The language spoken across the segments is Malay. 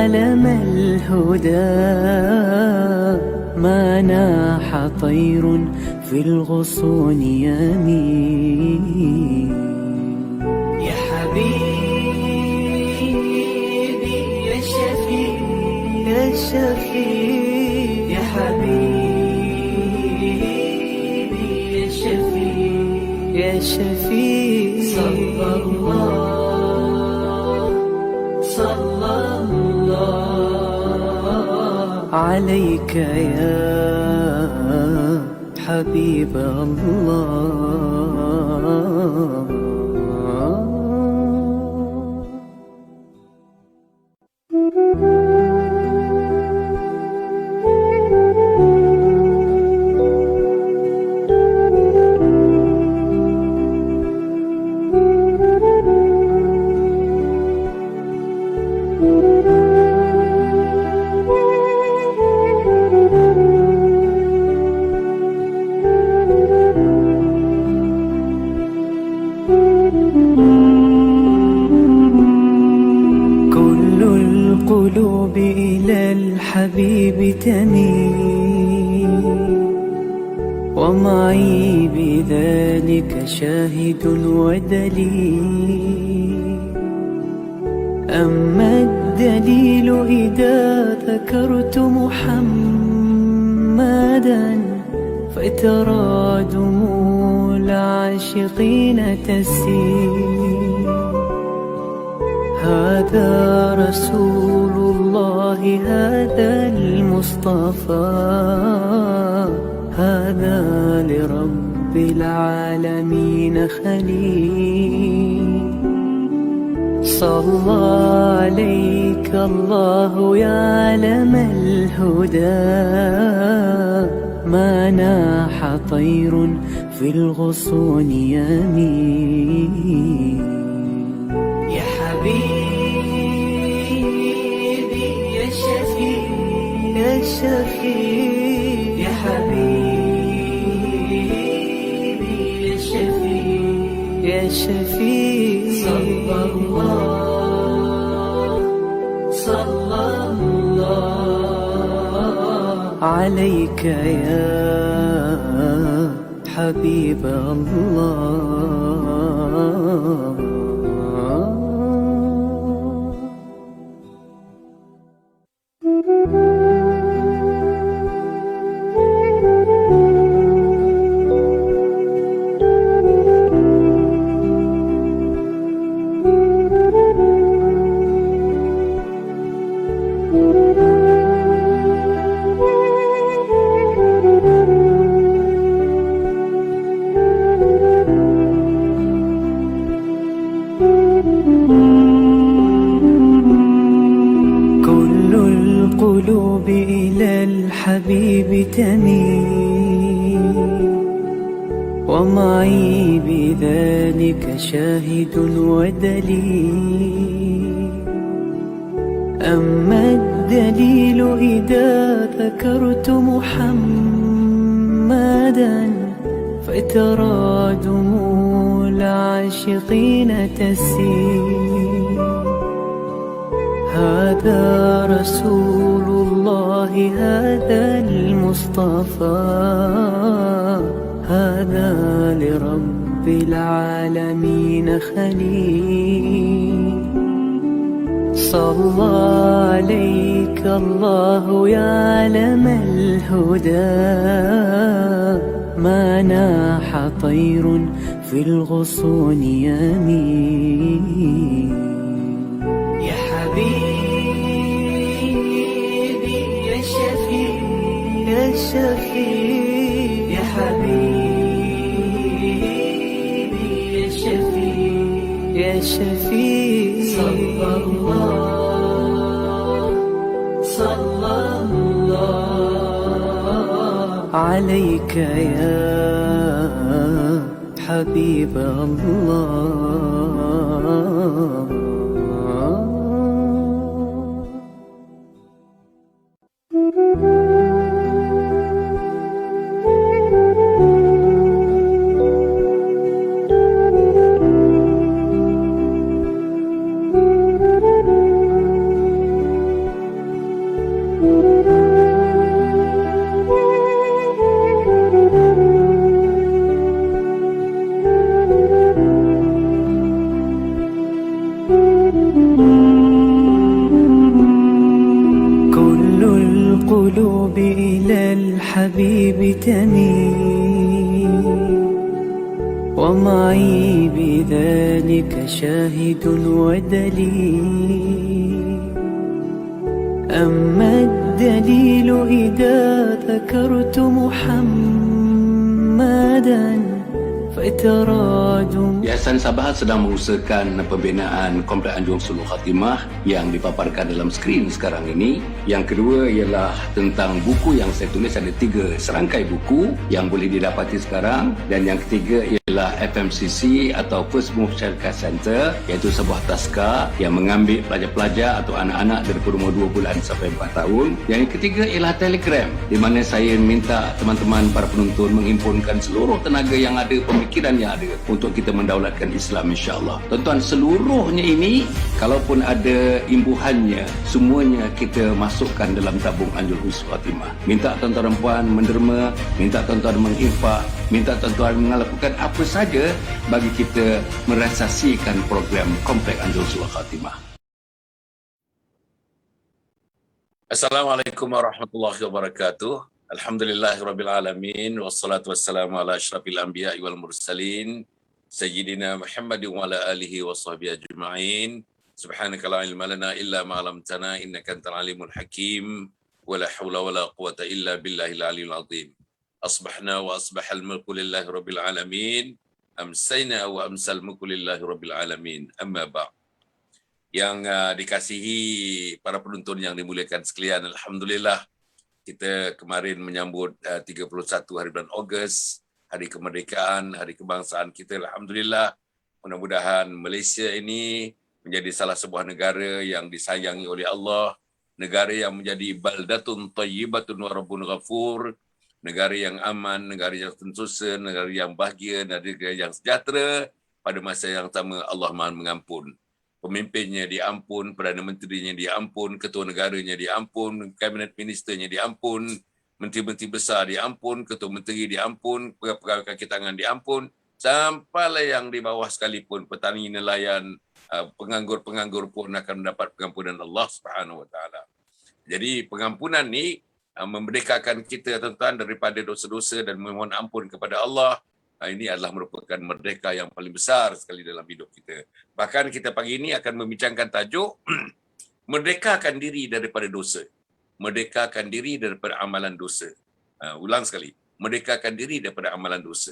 علم الهدى ما ناح طير في الغصون يمين. يا حبيبي يا شفيع يا شفيع يا حبيبي يا شفيع يا شفيع صلى الله عليك يا حبيب الله. القلوب إلى الحبيب تميل ومعي بذلك شاهد ودليل. أما الدليل إذا ذكرت محمدا فترى دموع العاشقين تسيل. هذا رسول الله هذا المصطفى هذا لرب العالمين خليل. صلى عليك الله يا علم الهدى ما ناح طير في الغصون يمين. يا حبيبي يا شفيع يا شفيع يا حبيبي يا شفيع يا شفيع صلى الله عليك يا حبيب الله. القلوب إلى الحبيب تميل ومعي بذلك شاهد ودليل. أما الدليل إذا ذكرت محمدا فترى دموع العاشقين تسيل. هذا رسول الله هذا المصطفى هذا لرب العالمين خليل. صلى عليك الله يا علم الهدى ما ناح طير في الغصون يمين. يا حبيبي يا شفيع يا شفيع يا حبيبي يا شفيع يا شفيع صلى الله عليك يا حبيب الله. القلب إلى الحبيب تميل ومعي بذلك شاهد ودليل. أما الدليل إذا ذكرت محمدا فتراد. Yayasan Sabahat sedang mengusahakan pembinaan Komplek Anjung Sulul Khatimah yang dipaparkan dalam skrin sekarang ini. Yang kedua ialah tentang buku yang saya tulis, ada 3 serangkai buku yang boleh didapati sekarang. Dan yang ketiga ialah FMCC atau First Move Child Care Center, iaitu sebuah taska yang mengambil pelajar-pelajar atau anak-anak daripada umur 2 bulan sampai 4 tahun. Yang ketiga ialah Telegram, di mana saya minta teman-teman para penonton menghimpunkan seluruh tenaga yang ada, pemikiran yang ada untuk kita mendaulatkan Islam, insya-Allah. Tuan-tuan, seluruhnya ini kalaupun ada imbuhannya, semuanya kita masukkan dalam tabung Anjung Sulul Khatimah. Minta tuan-tuan dan puan menderma, minta tuan-tuan menginfak, minta tuan-tuan melakukan apa saja bagi kita merealisasikan program Komplek Anjung Sulul Khatimah. Assalamualaikum warahmatullahi wabarakatuh. Alhamdulillahirabbil alamin wassalatu wassalamu ala asyrafil anbiya'i wal mursalin sayyidina Muhammadin wa ala alihi washabbihi ajma'in. Subhanaka la ilma lana illa ma 'allamtana innaka antal alimul hakim wa la haula wa la quwwata illa billahil aliyil azim. Asbahna wa asbahal mulku lillahi rabbil alamin. Amsayna wa amsal mulku lillahi rabbil alamin. Amma ba'd. Yang dikasihi para penonton yang dimuliakan sekalian, alhamdulillah kita kemarin menyambut 31 hari bulan Ogos, Hari Kemerdekaan, Hari Kebangsaan kita. Alhamdulillah, mudah-mudahan Malaysia ini menjadi salah sebuah negara yang disayangi oleh Allah, negara yang menjadi baldatun thayyibatun wa rabbun ghafur, negara yang aman, negara yang sentosa, negara yang bahagia, negara yang sejahtera. Pada masa yang sama, Allah Maha Mengampun. Pemimpinnya diampun, Perdana Menterinya diampun, Ketua Negaranya diampun, Kabinet Ministernya diampun, Menteri-menteri besar diampun, Ketua Menteri diampun, pegawai kaki tangan diampun, sampailah yang di bawah sekalipun, petani, nelayan, penganggur-penganggur pun akan mendapat pengampunan Allah Subhanahu Wa Taala. Jadi pengampunan ni memerdekakan kita, tuan-tuan, daripada dosa-dosa dan memohon ampun kepada Allah. Ini adalah merupakan merdeka yang paling besar sekali dalam hidup kita. Bahkan kita pagi ini akan membincangkan tajuk merdekakan diri daripada dosa. Merdekakan diri daripada amalan dosa. Ulang sekali, merdekakan diri daripada amalan dosa.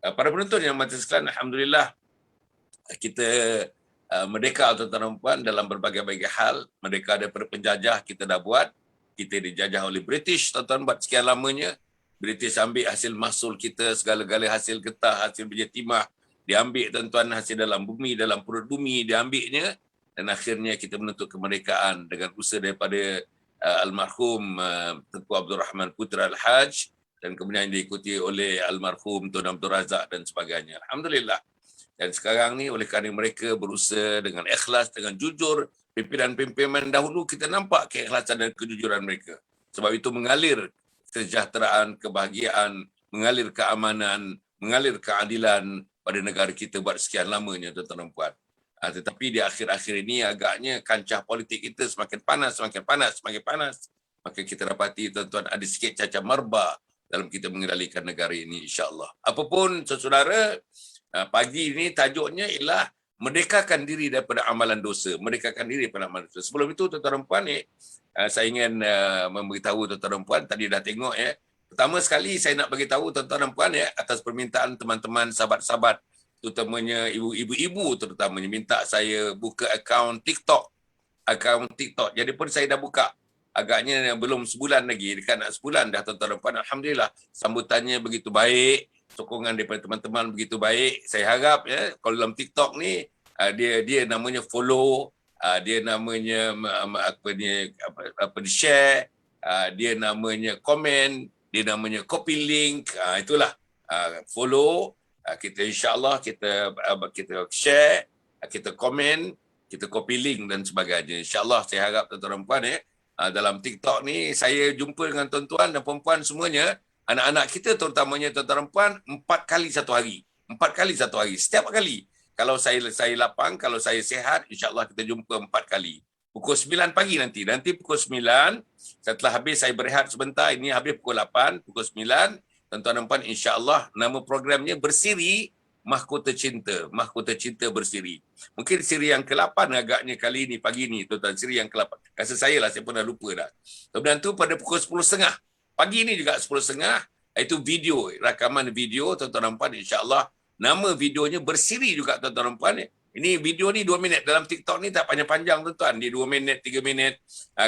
Para penonton yang mati sekalian, alhamdulillah kita merdeka, tuan-tuan dan puan, dalam berbagai-bagai hal. Merdeka daripada penjajah kita dah buat. Kita dijajah oleh British, tuan-tuan, buat sekian lamanya. British ambil hasil mahsul kita, segala-gala hasil getah, hasil biji timah, diambil, tuan-tuan, hasil dalam bumi, dalam perut bumi diambilnya, dan akhirnya kita menuntut kemerdekaan dengan usaha daripada almarhum Tengku Abdul Rahman Putra Al-Haj, dan kemudian diikuti oleh almarhum Tun Abdul Razak dan sebagainya. Alhamdulillah. Dan sekarang ni oleh kerana mereka berusaha dengan ikhlas, dengan jujur, pimpinan-pimpinan dahulu kita nampak keikhlasan dan kejujuran mereka. Sebab itu mengalir kesejahteraan, kebahagiaan, mengalir keamanan, mengalir keadilan pada negara kita buat sekian lamanya, tuan-tuan dan puan. Tetapi di akhir-akhir ini agaknya kancah politik kita semakin panas, semakin panas, semakin panas. Maka kita dapati, tuan-tuan, ada sikit cacat marba dalam kita mengendalikan negara ini, insya-Allah. Apapun, saudara, pagi ini tajuknya ialah merdekakan diri daripada amalan dosa. Merdekakan diri daripada amalan dosa. Sebelum itu, tuan-tuan dan puan, saya ingin memberitahu tuan-tuan dan puan, tadi dah tengok ya. Pertama sekali saya nak bagi tahu tuan-tuan dan puan ya, atas permintaan teman-teman, sahabat-sahabat, terutamanya ibu-ibu terutamanya, minta saya buka akaun TikTok. Jadi pun saya dah buka. Agaknya belum sebulan lagi, dekat nak sebulan dah, tuan-tuan dan puan. Alhamdulillah, sambutannya begitu baik, sokongan daripada teman-teman begitu baik. Saya harap ya, kalau dalam TikTok ni dia namanya follow, dia namanya share, dia namanya komen, dia namanya copy link, itulah follow, kita insya-Allah kita share, kita komen, kita copy link dan sebagainya. Insya-Allah saya harap tuan-tuan dan puan dalam TikTok ni saya jumpa dengan tuan-tuan dan puan-puan semuanya, anak-anak kita terutamanya, tuan-tuan dan puan, 4 kali satu hari. 4 kali satu hari, setiap kali. Kalau saya lapang, kalau saya sihat, insya-Allah kita jumpa 4 kali. Pukul 9 pagi nanti. Nanti pukul 9, setelah habis saya berehat sebentar, ini habis pukul 8, pukul 9, tuan-tuan dan puan, insya-Allah nama programnya bersiri Mahkota Cinta. Mahkota Cinta bersiri. Mungkin siri yang ke-8 agaknya kali ini, pagi ni, tuan-tuan. Siri yang ke-8. Rasa saya lah, saya pun dah lupa dah. Kemudian tu pada pukul 10.30. Pagi ni juga 10.30, itu video, rakaman video, tuan-tuan dan puan, insya-Allah. Nama videonya bersiri juga, tuan-tuan dan puan. Ini video ni 2 minit. Dalam TikTok ni tak panjang-panjang, tuan-tuan. Dia 2 minit, 3 minit.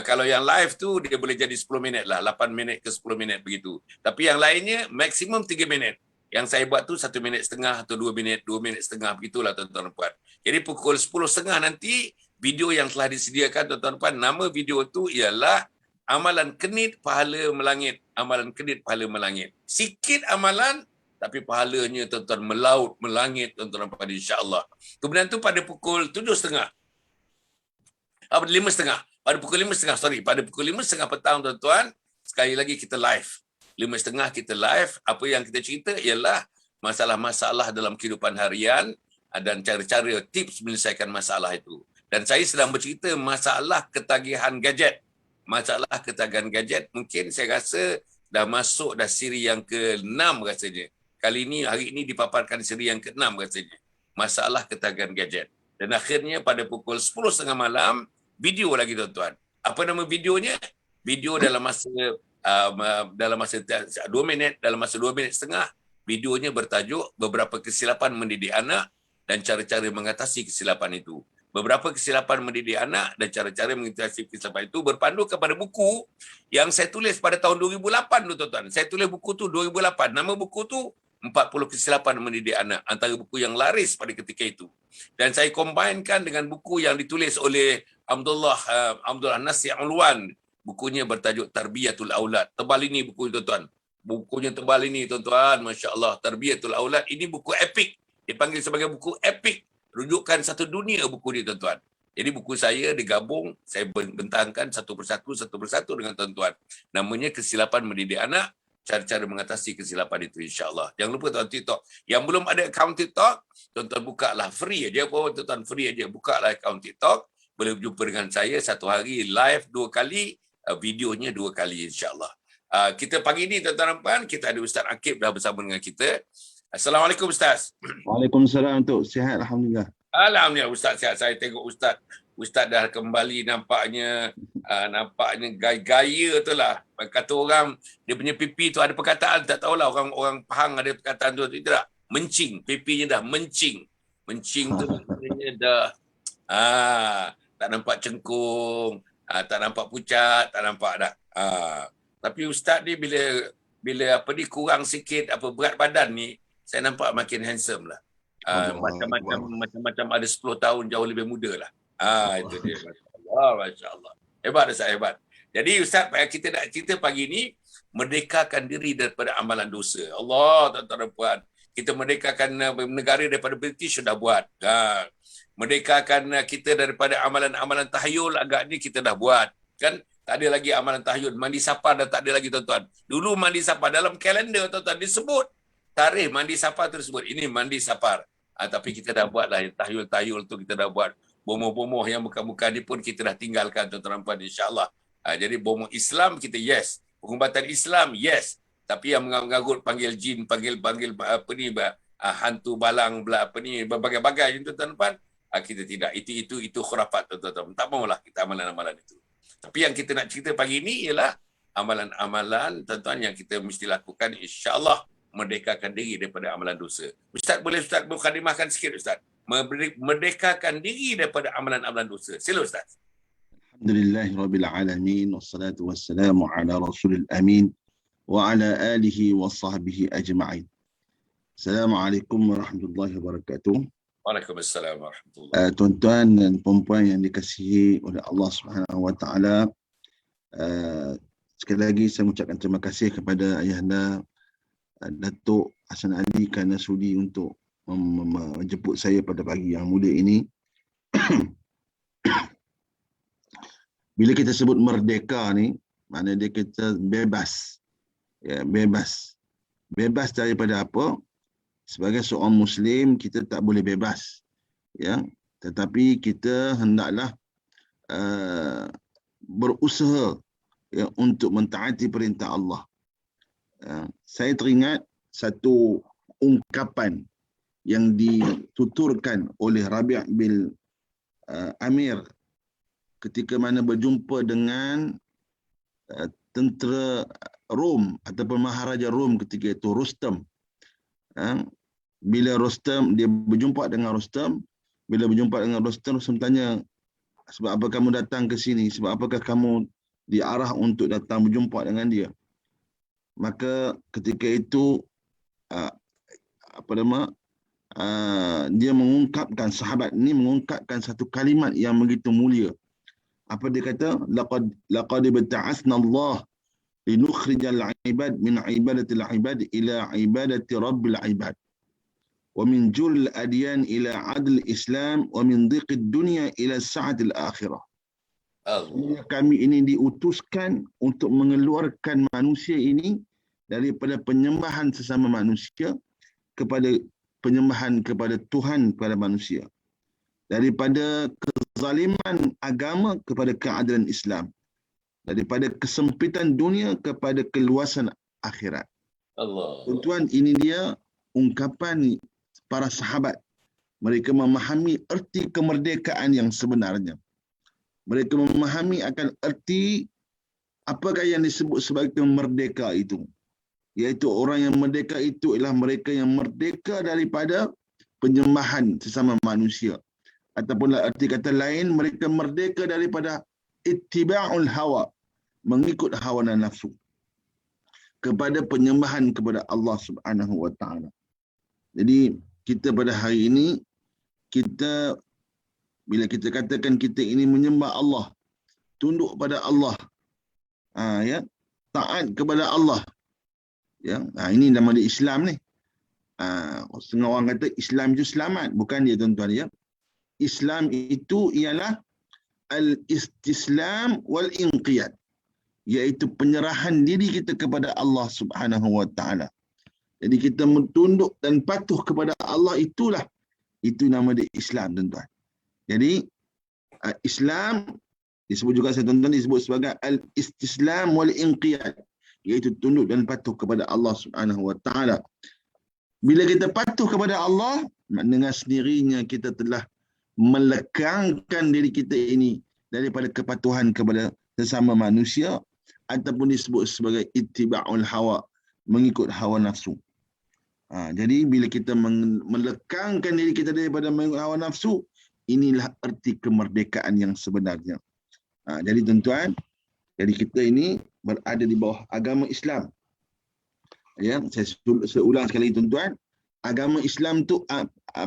Kalau yang live tu, dia boleh jadi 10 minit lah. 8 minit ke 10 minit begitu. Tapi yang lainnya, maksimum 3 minit. Yang saya buat tu 1 minit setengah atau 2 minit, 2 minit setengah. Begitulah, tuan-tuan dan puan. Jadi pukul 10.30 nanti, video yang telah disediakan, tuan-tuan dan puan, nama video tu ialah Amalan Kenit Pahala Melangit. Amalan Kenit Pahala Melangit. Sikit amalan, tapi pahalanya tuan-tuan melaut, melangit, tuan-tuan dan puan, insya-Allah. Kemudian tu pada pukul 7.30. 5.30. Pada pukul 5.30, pada pukul 5.30 petang, tuan-tuan, sekali lagi kita live. 5.30 kita live. Apa yang kita cerita ialah masalah-masalah dalam kehidupan harian dan cara-cara tips menyelesaikan masalah itu. Dan saya sedang bercerita masalah ketagihan gadget. Masalah ketagihan gadget, mungkin saya rasa dah masuk dah siri yang ke-6 rasanya. Kali ini, hari ini dipaparkan siri yang ke-6 rasanya. Masalah ketagihan gadget. Dan akhirnya pada pukul 10.30 malam, video lagi, tuan-tuan. Apa nama videonya? Video dalam masa 2 minit, dalam masa 2 minit setengah, videonya bertajuk beberapa kesilapan mendidik anak dan cara-cara mengatasi kesilapan itu. Beberapa kesilapan mendidik anak dan cara-cara mengatasi kesilapan itu berpandu kepada buku yang saya tulis pada tahun 2008 tu, tuan-tuan. Saya tulis buku tu 2008. Nama buku tu 40 kesilapan mendidik anak, antara buku yang laris pada ketika itu. Dan saya combinekan dengan buku yang ditulis oleh Abdullah Nasir Ulwan. Bukunya bertajuk Tarbiyatul Aulad. Tebal ini buku, tuan-tuan. Bukunya tebal ini, tuan-tuan. Masya Allah. Tarbiyatul Aulad. Ini buku epik. Dipanggil sebagai buku epik. Rujukan satu dunia buku ini, tuan-tuan. Jadi buku saya digabung, saya bentangkan satu persatu dengan tuan-tuan. Namanya Kesilapan Mendidik Anak, cara-cara mengatasi kesilapan itu, insya-Allah. Jangan lupa, tuan TikTok. Yang belum ada akaun TikTok, tuan-tuan bukalah free aja, tuan-tuan free aja. Bukalah akaun TikTok, boleh berjumpa dengan saya satu hari live 2 kali, videonya 2 kali, insya-Allah. Kita pagi ni, tuan-tuan dan puan, kita ada Ustaz Akib dah bersama dengan kita. Assalamualaikum, Ustaz. Waalaikumsalam, Tok. Sihat, alhamdulillah. Alhamdulillah, Ustaz sihat. Saya tengok Ustaz dah kembali nampaknya gaya tu lah. Kata orang, dia punya pipi tu ada perkataan, tak tahulah orang Pahang ada perkataan tu tidak. Mencing, pipinya dah mencing. Mencing tu maknanya dah tak nampak cengkung, tak nampak pucat, tak nampak dah. Tapi Ustaz ni bila kurang sikit berat badan ni, saya nampak makin handsome lah. Macam-macam ada 10 tahun jauh lebih muda lah. Itu dia. Masya Allah. Hebat, Ustaz, hebat. Jadi Ustaz, kita nak cerita pagi ni, merdekakan diri daripada amalan dosa. Allah, tuan-tuan dan puan. Kita merdekakan negara daripada British sudah buat. Merdekakan kita daripada amalan-amalan tahyul agaknya kita dah buat. Kan? Tak ada lagi amalan tahyul. Mandi sapar dah tak ada lagi, tuan-tuan. Dulu mandi sapar dalam kalender, tuan-tuan, disebut tarikh mandi sapar tersebut. Ini mandi sapar. Tapi kita dah buat lah tahyul-tahyul tu, kita dah buat. Bomoh-bomoh yang bukan-bukan ni pun kita dah tinggalkan, tuan-tuan dan puan, insya-Allah. Jadi bomoh Islam kita yes. Pengubatan Islam yes. Tapi yang mengarut panggil jin, panggil hantu balang berbagai-bagai, tuan-tuan dan puan, kita tidak. Itu khurafat, tuan-tuan. Tak maulah kita amalan-amalan itu. Tapi yang kita nak cerita pagi ini ialah amalan-amalan, tuan-tuan, yang kita mesti lakukan, insya-Allah, merdekakan diri daripada amalan dosa. Ustaz, boleh Ustaz mukadimahkan sikit, Ustaz? Merdekakan diri daripada amalan-amalan dosa. Sila, Ustaz. Alhamdulillahirabbil alamin, wassalatu wassalamu ala rasulil amin wa ala alihi wa sahbihi ajma'in. Assalamualaikum warahmatullahi wabarakatuh. Waalaikumsalam warahmatullahi. Tuan-tuan dan puan-puan yang dikasihi oleh Allah Subhanahu wa taala, sekali lagi saya mengucapkan terima kasih kepada ayahanda Datuk Hassan Ali kerana sudi untuk menjemput saya pada pagi yang mulia ini. Bila kita sebut merdeka ni, maknanya kita bebas. Ya, bebas. Bebas daripada apa? Sebagai seorang Muslim, kita tak boleh bebas. Ya, tetapi kita hendaklah berusaha ya, untuk mentaati perintah Allah. Saya teringat satu ungkapan yang dituturkan oleh Rabi' bin Amir ketika mana berjumpa dengan tentera Rom ataupun Maharaja Rom ketika itu, Rustam. Bila Rustam, dia berjumpa dengan Rustam, bila berjumpa dengan Rustam, Rustam tanya, sebab apa kamu datang ke sini? Sebab apakah kamu diarah untuk datang berjumpa dengan dia? Maka ketika itu dia mengungkapkan, sahabat ini mengungkapkan satu kalimat yang begitu mulia. Apa dia kata? Laqad ibta'atsna Allah linukhrijal ibad min ibadatil ibad ila ibadati rabbil ibad. Wa min julil adyan ila adl Islam wa min dhiqid dunya ila sa'atil akhirah. Kami ini diutuskan untuk mengeluarkan manusia ini daripada penyembahan sesama manusia kepada penyembahan kepada Tuhan kepada manusia, daripada kezaliman agama kepada keadilan Islam, daripada kesempitan dunia kepada keluasan akhirat. Allah. Tuan-tuan, ini dia ungkapan para sahabat. Mereka memahami erti kemerdekaan yang sebenarnya. Mereka memahami akan erti apakah yang disebut sebagai merdeka itu. Iaitu orang yang merdeka itu ialah mereka yang merdeka daripada penyembahan sesama manusia. Ataupun arti kata lain, mereka merdeka daripada ittiba'ul hawa, mengikut hawa dan nafsu, kepada penyembahan kepada Allah Subhanahu wa taala. Jadi kita pada hari ini, kita bila kita katakan kita ini menyembah Allah, tunduk pada Allah, taat kepada Allah, ini nama dia Islam ni. Setengah orang kata Islam itu selamat, bukan dia tuan-tuan ya. Islam itu ialah al-istislam wal-inqiyad, iaitu penyerahan diri kita kepada Allah Subhanahu wa taala. Jadi kita tunduk dan patuh kepada Allah, itu nama dia Islam, tuan-tuan. Jadi Islam disebut juga, tuan-tuan, disebut sebagai al-istislam wal-inqiyad, iaitu tunduk dan patuh kepada Allah Subhanahu wa taala. Bila kita patuh kepada Allah, dengan sendirinya kita telah melekangkan diri kita ini daripada kepatuhan kepada sesama manusia, ataupun disebut sebagai ittiba'ul hawa, mengikut hawa nafsu. Jadi bila kita melekangkan diri kita daripada mengikut hawa nafsu, inilah erti kemerdekaan yang sebenarnya. Jadi tuan-tuan, jadi kita ini berada di bawah agama Islam. Ya, saya ulang sekali tuan-tuan. Agama Islam tu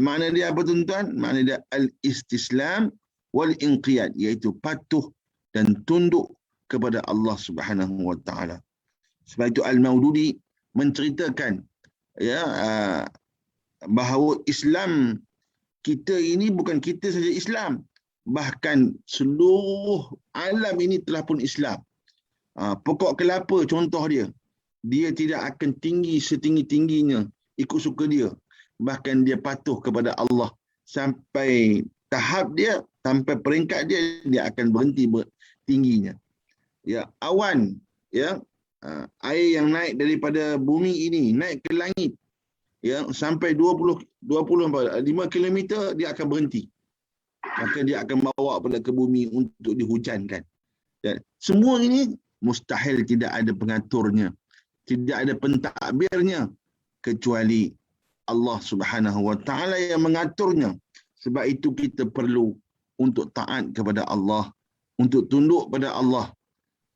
makna dia apa tuan-tuan? Makna dia al-istislam wal-inqiyad, iaitu patuh dan tunduk kepada Allah Subhanahu wa taala. Sebab itu Al-Maududi menceritakan bahawa Islam kita ini bukan kita saja Islam, bahkan seluruh alam ini telah pun Islam. Pokok kelapa contoh dia, dia tidak akan tinggi setinggi-tingginya ikut suka dia, bahkan dia patuh kepada Allah sampai tahap dia, sampai peringkat dia akan berhenti tingginya. Ya, awan, air yang naik daripada bumi ini naik ke langit, sampai 5 kilometer dia akan berhenti. Maka dia akan bawa pada ke bumi untuk dihujankan. Dan semua ini mustahil tidak ada pengaturnya, tidak ada pentadbirnya, kecuali Allah Subhanahu wa taala yang mengaturnya. Sebab itu kita perlu untuk taat kepada Allah, untuk tunduk pada Allah.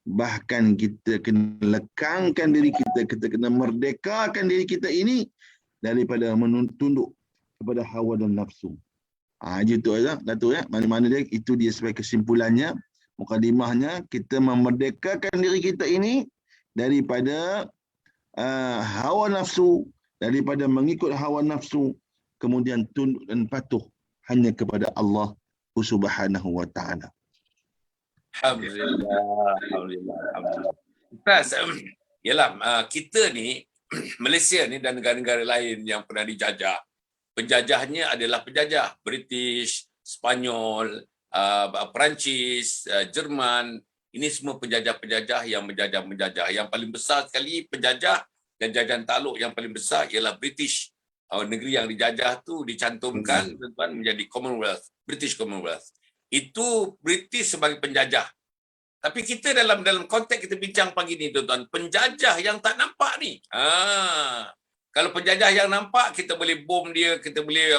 Bahkan kita kena lekangkan diri kita kena merdekakan diri kita ini daripada tunduk kepada hawa dan nafsu. Itu ya, Datuk ya. Mana-mana dia, itu dia sebagai kesimpulannya, mukadimahnya, kita memerdekakan diri kita ini daripada hawa nafsu, daripada mengikut hawa nafsu, kemudian tunduk dan patuh hanya kepada Allah Subhanahu wa taala. Alhamdulillah. Ustaz, kita ni, Malaysia ni dan negara-negara lain yang pernah dijajah, penjajahnya adalah penjajah British, Spanyol, Perancis, Jerman, ini semua penjajah-penjajah yang menjajah. Yang paling besar sekali penjajah dan jajahan takluk yang paling besar ialah British. Negeri yang dijajah tu dicantumkan tuan menjadi Commonwealth, British Commonwealth. Itu British sebagai penjajah. Tapi kita dalam konteks kita bincang pagi ni tuan-tuan, penjajah yang tak nampak ni. Kalau penjajah yang nampak, kita boleh bom dia, kita boleh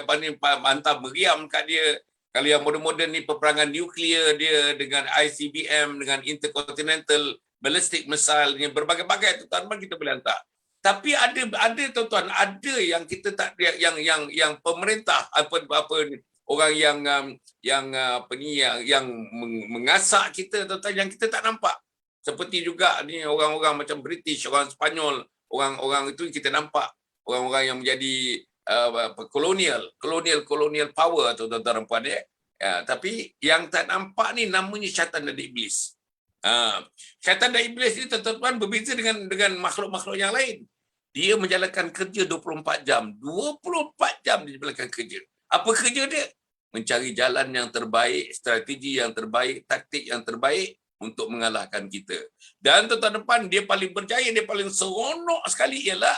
hantar meriam kat dia. Kalau yang moden-moden ni peperangan nuklear dia dengan ICBM, dengan Intercontinental Ballistic Missile, berbagai-bagai tuan-tuan kita boleh hantar. Tapi ada tuan-tuan, ada yang kita tak yang pemerintah orang yang mengasak kita tuan-tuan yang kita tak nampak. Seperti juga ni orang-orang macam British, orang Spanyol, orang-orang itu kita nampak. Orang-orang yang menjadi colonial power atau tuan-tuan dan puan tapi yang tak nampak ni namanya syaitan dan iblis. Syaitan dan iblis ni tuan-tuan berbeza dengan makhluk-makhluk yang lain. Dia menjalankan kerja 24 jam. 24 jam dia menjalankan kerja. Apa kerja dia? Mencari jalan yang terbaik, strategi yang terbaik, taktik yang terbaik untuk mengalahkan kita. Dan tuan-tuan dan puan, dia paling berjaya, dia paling seronok sekali ialah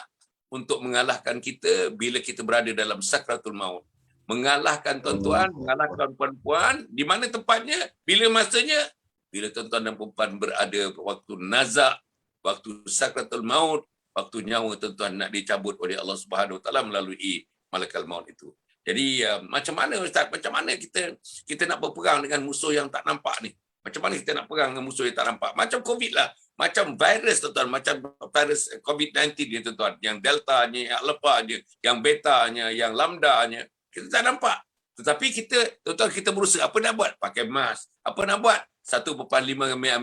untuk mengalahkan kita bila kita berada dalam sakratul maut. Mengalahkan tuan-tuan, mengalahkan puan-puan, di mana tempatnya? Bila masanya? Bila tuan-tuan dan puan berada waktu nazak, waktu sakratul maut, waktu nyawa tuan-tuan nak dicabut oleh Allah Subhanahu Wa Taala melalui malaikat maut itu. Jadi macam mana Ustaz? Macam mana kita nak berperang dengan musuh yang tak nampak ni? Macam mana kita nak perang dengan musuh yang tak nampak? Macam COVID lah. Macam virus tuan-tuan, macam virus COVID-19 ni tuan-tuan, yang deltanya, yang alphanya, yang betanya, yang lambdanya, kita tak nampak. Tetapi tuan-tuan kita berusaha, apa nak buat? Pakai mask. Apa nak buat? 1.5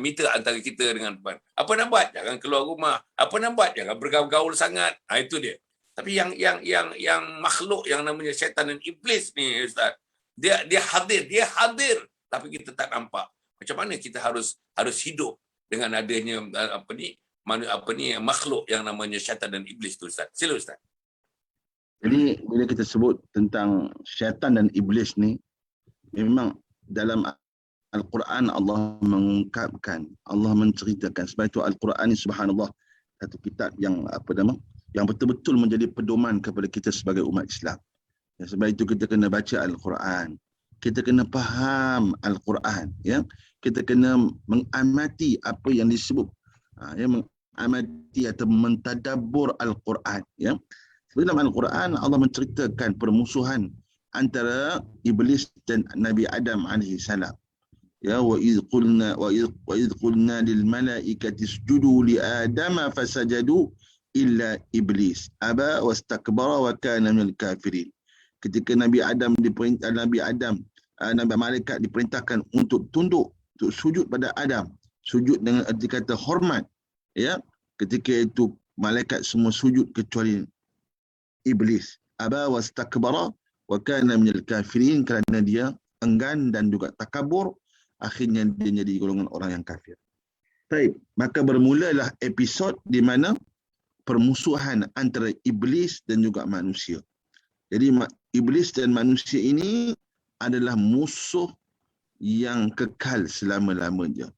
meter antara kita dengan depan. Apa nak buat? Jangan keluar rumah. Apa nak buat? Jangan bergaul-gaul sangat. Itu dia. Tapi yang makhluk yang namanya syaitan dan iblis ni Ustaz, dia hadir tapi kita tak nampak. Macam mana kita harus hidup dengan adanya makhluk yang namanya syaitan dan iblis tu Ustaz. Sila Ustaz. Jadi bila kita sebut tentang syaitan dan iblis ni, memang dalam Al-Quran Allah mengungkapkan, Allah menceritakan. Sebab itu Al-Quran ni subhanallah satu kitab yang yang betul-betul menjadi pedoman kepada kita sebagai umat Islam. Sebab itu kita kena baca Al-Quran. Kita kena faham Al-Quran, ya. Kita kena mengamati apa yang disebut, mengamati atau mentadabbur Al-Quran, ya. Sebab dalam Al-Quran Allah menceritakan permusuhan antara iblis dan Nabi Adam alaihi salam. Ya, wa idh qulna lil malaikati isjudu li adama fasajadu illa iblis aba wastakbara wa kana minal kafirin. Ketika Nabi malaikat diperintahkan untuk tunduk, untuk sujud pada Adam, sujud dengan arti kata hormat, ya. Ketika itu malaikat semua sujud kecuali iblis. Aba wastakbara wa kana minal kafirin, kerana dia enggan dan juga takabur, akhirnya dia jadi golongan orang yang kafir. Baik, maka bermulalah episod di mana permusuhan antara iblis dan juga manusia. Jadi iblis dan manusia ini adalah musuh yang kekal selama-lamanya.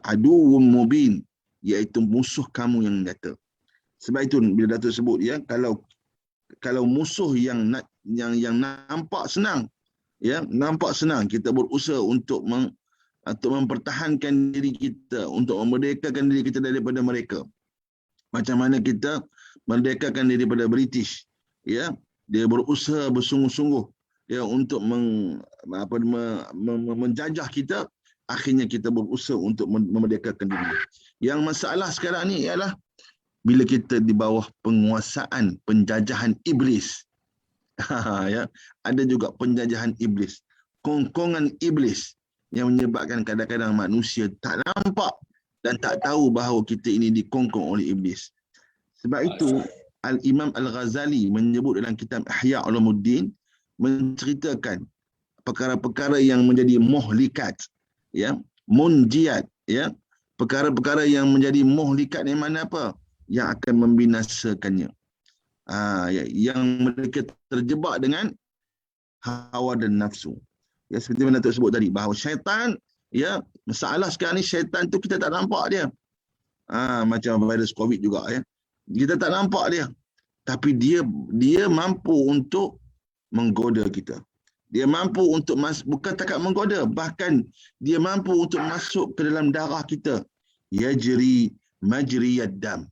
Aduwwum mubin, iaitu musuh kamu yang nyata. Sebab itu bila Datuk sebut, ya, kalau musuh yang nampak senang, ya, nampak senang, kita berusaha untuk mempertahankan diri kita, untuk memerdekakan diri kita daripada mereka. Macam mana kita merdekakan diri daripada British, ya, dia berusaha bersungguh-sungguh, ya, untuk menjajah kita. Akhirnya kita berusaha untuk memerdekakan diri. Yang masalah sekarang ni ialah bila kita di bawah penguasaan penjajahan iblis. Ya, ada juga penjajahan iblis, kongkongan iblis yang menyebabkan kadang-kadang manusia tak nampak dan tak tahu bahawa kita ini dikongkong oleh iblis. Sebab itu Al-Imam Al-Ghazali menyebut dalam kitab Ihya Ulumuddin, menceritakan perkara-perkara yang menjadi muhlikat, ya, munjiat, ya, perkara-perkara yang menjadi muhlikat yang mana apa? Yang akan membinasakannya. Yang mereka terjebak dengan hawa dan nafsu. Ya, seperti mana Datuk sebut tadi, bahawa syaitan, ya, masalah sekarang ni syaitan tu kita tak nampak dia. Macam virus COVID juga, ya. Kita tak nampak dia. Tapi dia mampu untuk menggoda kita. Dia mampu untuk bukan takat menggoda, bahkan dia mampu untuk masuk ke dalam darah kita. Yajri majriyad dam.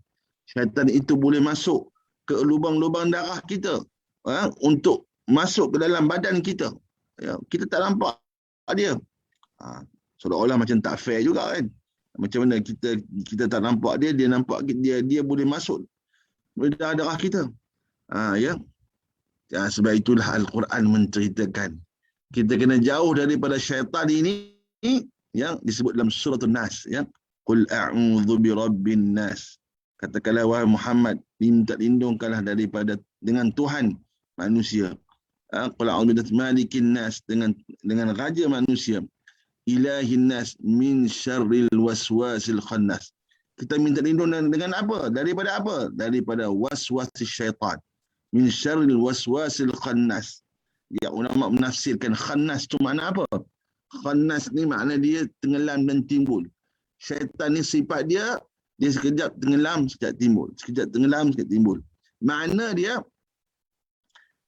Syaitan itu boleh masuk ke lubang-lubang darah kita, untuk masuk ke dalam badan kita. Ya, kita tak nampak dia. Seolah-olah macam tak fair juga kan. Macam mana kita tak nampak dia, dia nampak dia boleh masuk ke darah kita. Ya. Sebab itulah Al-Quran menceritakan kita kena jauh daripada syaitan ini, yang disebut dalam surah An-Nas, ya. Qul a'udzu birabbin nas. Katakanlah wahai Muhammad, minta lindungkanlah dengan Tuhan manusia. Qul a'udzu bimalikin nas, dengan raja manusia. Ilahin nas min syarril waswasil khannas. Kita minta lindung dengan apa? Daripada apa? Daripada waswasil syaitan. Min syarril waswasil khannas. Ya, ulama menafsirkan khannas tu makna apa? Khannas ni makna dia tenggelam dan timbul. Syaitan ni sifat dia sekejap tenggelam, sekejap timbul. Sekejap tenggelam, sekejap timbul. Makna dia,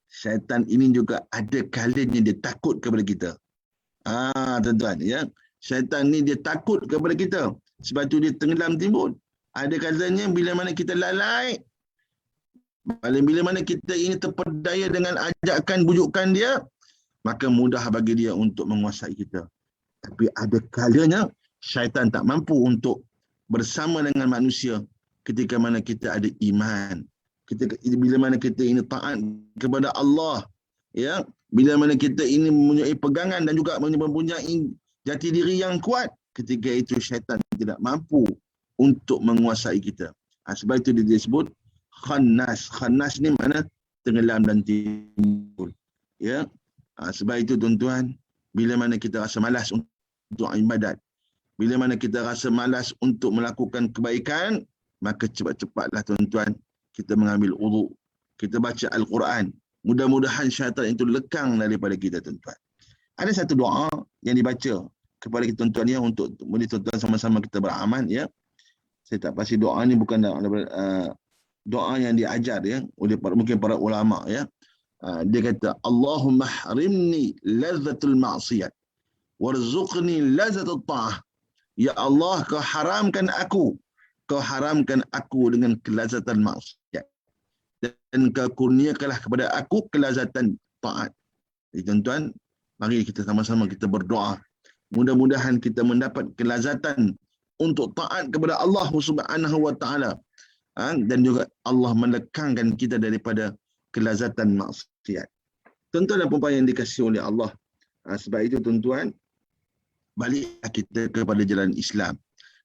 syaitan ini juga ada kalanya dia takut kepada kita. Tuan-tuan, ya. Syaitan ni dia takut kepada kita. Sebab tu dia tenggelam timbul. Ada kalanya bila mana kita lalai, bila mana kita ini terpedaya dengan ajakan bujukan dia, maka mudah bagi dia untuk menguasai kita. Tapi ada kalanya syaitan tak mampu untuk bersama dengan manusia ketika mana kita ada iman. Bila mana kita ini taat kepada Allah, ya, bila mana kita ini mempunyai pegangan dan juga mempunyai jati diri yang kuat, ketika itu syaitan tidak mampu untuk menguasai kita. Sebab itu dia disebut khannas. Khannas ni mana tenggelam dan timbul. Ya. Sebab itu tuan-tuan, bila mana kita rasa malas untuk ibadat, bila mana kita rasa malas untuk melakukan kebaikan, maka cepat-cepatlah tuan-tuan kita mengambil wuduk, kita baca Al-Quran. Mudah-mudahan syaitan itu lekang daripada kita, tuan-tuan. Ada satu doa yang dibaca kepada kita, tuan-tuan, ya, untuk boleh tuan-tuan sama-sama kita beramal, ya. Saya tak pasti doa ni bukan doa yang diajar, ya, oleh mungkin para ulama, ya. Dia kata, Allahumma harimni lazzatul ma'siyat warzuqni lazzatul ta'ah. Ya Allah, kau haramkan aku dengan kelazatan maksiat, dan kau kurniakanlah kepada aku kelazatan taat. Jadi tuan-tuan, mari kita sama-sama kita berdoa. Mudah-mudahan kita mendapat kelazatan untuk taat kepada Allah Subhanahu wa taala. Dan juga Allah melekangkan kita daripada kelazatan maksiat. Tuan-tuan dan puan-puan yang dikasihi oleh Allah. Sebab itu tuan-tuan, baliklah kita kepada jalan Islam.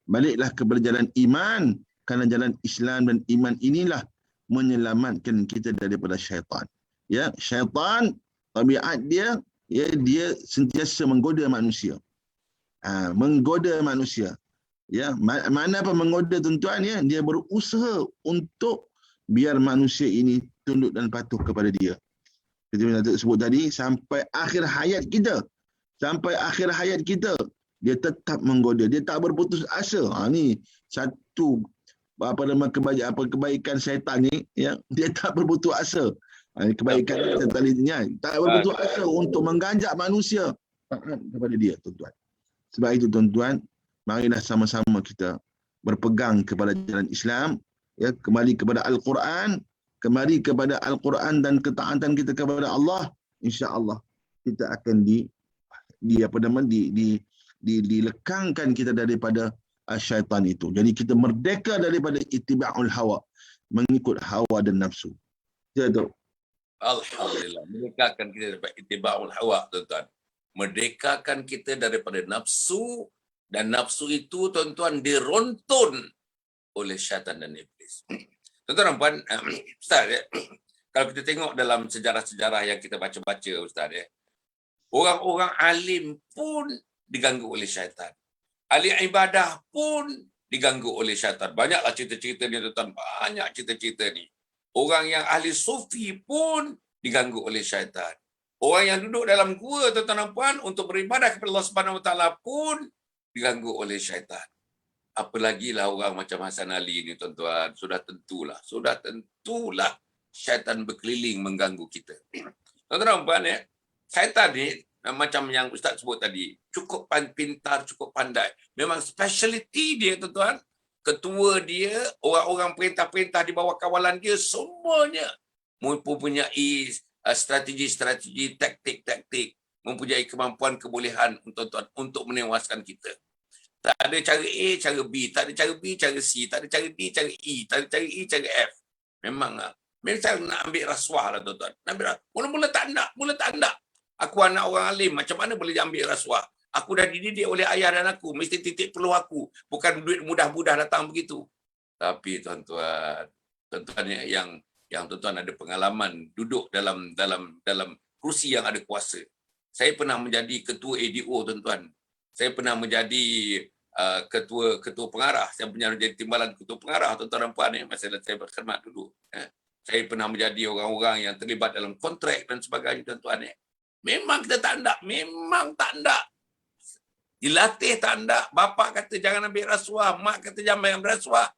Baliklah kepada jalan iman, kerana jalan Islam dan iman inilah menyelamatkan kita daripada syaitan. Ya, syaitan tabiat dia, ya, dia sentiasa menggoda manusia. Menggoda manusia. Ya, mana apa menggoda, tuan-tuan, ya? Dia berusaha untuk biar manusia ini tunduk dan patuh kepada dia. Seperti yang Datuk sebut tadi, sampai akhir hayat kita. Sampai akhir hayat kita, dia tetap menggoda. Dia tak berputus asa. Ni satu kebaikan syaitan ni, ya, dia tak berputus asa. Kebaikan syaitan ni, tak berputus asa untuk mengganjak manusia taat kepada dia, tuan-tuan. Sebab itu tuan-tuan, marilah sama-sama kita berpegang kepada jalan Islam, ya, kembali kepada Al-Quran, kembali kepada Al-Quran dan ketaatan kita kepada Allah. Insya-Allah kita akan dilekangkan kita daripada syaitan itu. Jadi kita merdeka daripada ittiba'ul hawa, mengikut hawa dan nafsu. Ya, tu. Alhamdulillah, merdekakan kita daripada ittiba'ul hawa, tuan-tuan. Merdekakan kita daripada nafsu, dan nafsu itu, tuan-tuan, dirontun oleh syaitan dan iblis. Tuan-tuan dan puan, Ustaz, ya, kalau kita tengok dalam sejarah-sejarah yang kita baca-baca, Ustaz, ya, orang-orang alim pun diganggu oleh syaitan. Ahli ibadah pun diganggu oleh syaitan. Banyaklah cerita-cerita ni, tuan-tuan. Banyak cerita-cerita ni. Orang yang ahli sufi pun diganggu oleh syaitan. Orang yang duduk dalam gua, tuan-tuan dan puan, untuk beribadah kepada Allah Subhanahu Wa Taala pun diganggu oleh syaitan. Apalagi lah orang macam Hasan Ali ni, tuan-tuan. Sudah tentulah syaitan berkeliling mengganggu kita. Tuan-tuan dan puan, syaitan ni, macam yang Ustaz sebut tadi, cukup pintar, cukup pandai. Memang speciality dia, tuan-tuan. Ketua dia, orang-orang perintah-perintah di bawah kawalan dia, semuanya mempunyai strategi-strategi, taktik-taktik, mempunyai kemampuan, kebolehan tuan-tuan untuk menewaskan kita. Tak ada cara A, cara B, tak ada cara B, cara C, tak ada cara D, cara E, tak ada cara E, cara F. Memang nak ambil rasuah lah, tuan-tuan. Mula-mula tak nak. Aku anak orang alim, macam mana boleh ambil rasuah? Aku dah dididik oleh ayah dan aku, mesti titik peluh aku. Bukan duit mudah-mudah datang begitu. Tapi tuan-tuan yang tuan-tuan ada pengalaman duduk dalam kerusi yang ada kuasa. Saya pernah menjadi ketua ADO, tuan-tuan. Saya pernah menjadi ketua pengarah. Saya pernah menjadi timbalan ketua pengarah, tuan-tuan dan puan. Masa saya berkhidmat dulu. Saya pernah menjadi orang-orang yang terlibat dalam kontrak dan sebagainya, tuan-tuan. Memang kita tak nak. Memang tak nak. Dilatih tak nak. Bapa kata jangan ambil rasuah. Mak kata jangan ambil rasuah.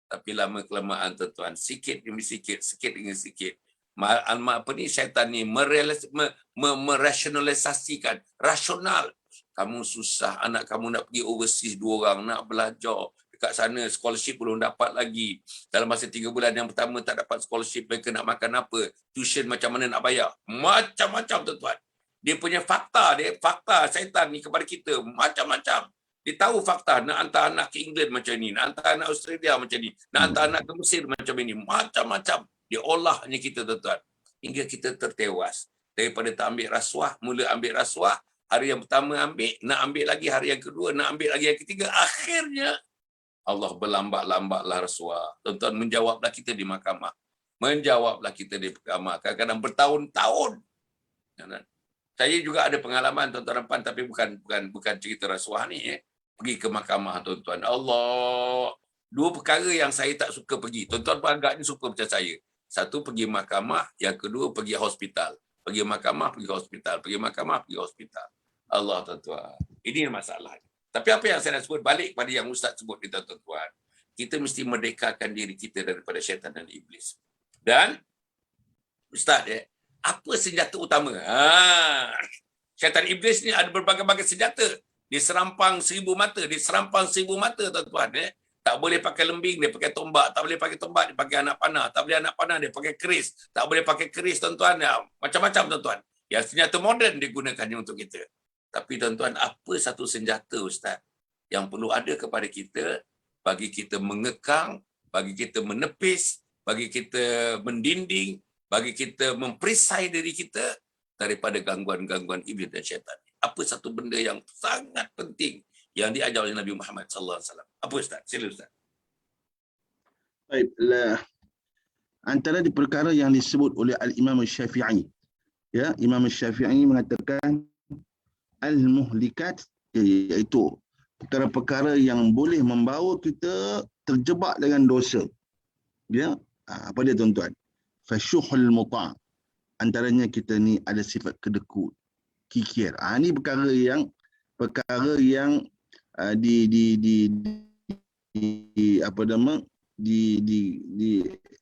Tapi lama-kelamaan, tuan-tuan, sikit demi sikit, syaitan ni merasionalisasikan, rasional. Kamu susah, anak kamu nak pergi overseas 2 orang, nak belajar. Dekat sana, scholarship belum dapat lagi. Dalam masa 3 bulan yang pertama tak dapat scholarship, mereka nak makan apa? Tuition macam mana nak bayar? Macam-macam, tuan-tuan. Dia punya fakta syaitan ni kepada kita, macam-macam. Dia tahu fakta, nak hantar anak ke England macam ni, nak hantar anak Australia macam ni, nak hantar anak ke Mesir macam ini, macam-macam. Dia olahnya kita, tuan-tuan. Hingga kita tertewas. Daripada tak ambil rasuah, mula ambil rasuah, hari yang pertama ambil, nak ambil lagi hari yang kedua, nak ambil lagi yang ketiga, akhirnya Allah berlambat-lambatlah rasuah. Tuan-tuan, menjawablah kita di mahkamah. Kadang-kadang bertahun-tahun. Saya juga ada pengalaman, tuan-tuan dan puan, tapi bukan cerita rasuah ni. Pergi ke mahkamah, tuan-tuan. Allah. 2 perkara yang saya tak suka pergi. Tuan-tuan pun agaknya suka macam saya. Satu, pergi mahkamah. Yang kedua, pergi hospital. Pergi mahkamah, pergi hospital. Pergi mahkamah, pergi hospital. Allah, tuan-tuan. Ini masalah. Tapi apa yang saya nak sebut, balik kepada yang Ustaz sebut ni, tuan-tuan. Kita mesti merdekakan diri kita daripada syaitan dan iblis. Dan, Ustaz, apa senjata utama? Syaitan iblis ni ada berbagai-bagai senjata. Dia serampang 1000 mata. Tuan-tuan. Tak boleh pakai lembing, dia pakai tombak. Tak boleh pakai tombak, dia pakai anak panah. Tak boleh anak panah, dia pakai keris. Tak boleh pakai keris, tuan-tuan. Macam-macam, tuan-tuan. Yang senjata moden digunakannya untuk kita. Tapi, tuan-tuan, apa satu senjata, Ustaz, yang perlu ada kepada kita, bagi kita mengekang, bagi kita menepis, bagi kita mendinding, bagi kita memperisai diri kita daripada gangguan-gangguan iblis dan syaitan. Apa satu benda yang sangat penting yang diajar oleh Nabi Muhammad sallallahu alaihi wasallam? Apa, Ustaz? Sila, Ustaz. Baiklah. Antara di perkara yang disebut oleh Al-Imam Syafi'i. Ya, Imam Syafi'i mengatakan al-muhlikat, iaitu perkara-perkara yang boleh membawa kita terjebak dengan dosa. Ya, apa dia, tuan-tuan? Fasyuhul muta'. Antaranya kita ni ada sifat kedekut, kikir. Ini perkara yang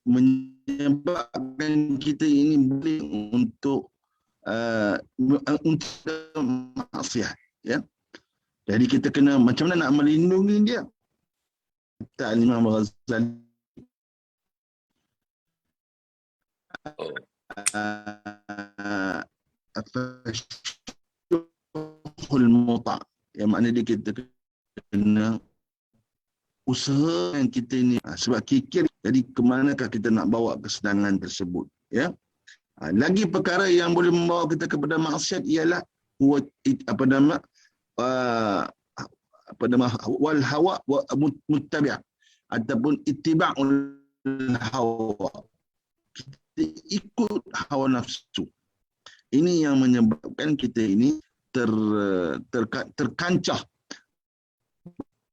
menyebabkan kita ini boleh untuk maksiat, ya. Jadi kita kena macam mana nak melindungi dia. Kata Imam Ghazali, muta', yang makna dia kita kena usaha yang kita ini, sebab kikir, jadi ke manakah kita nak bawa kesenangan tersebut, ya. Lagi perkara yang boleh membawa kita kepada maksiat ialah wal hawa wa muttabi', ataupun ittiba'ul hawa, kita ikut hawa nafsu. Ini yang menyebabkan kita ini terkancah,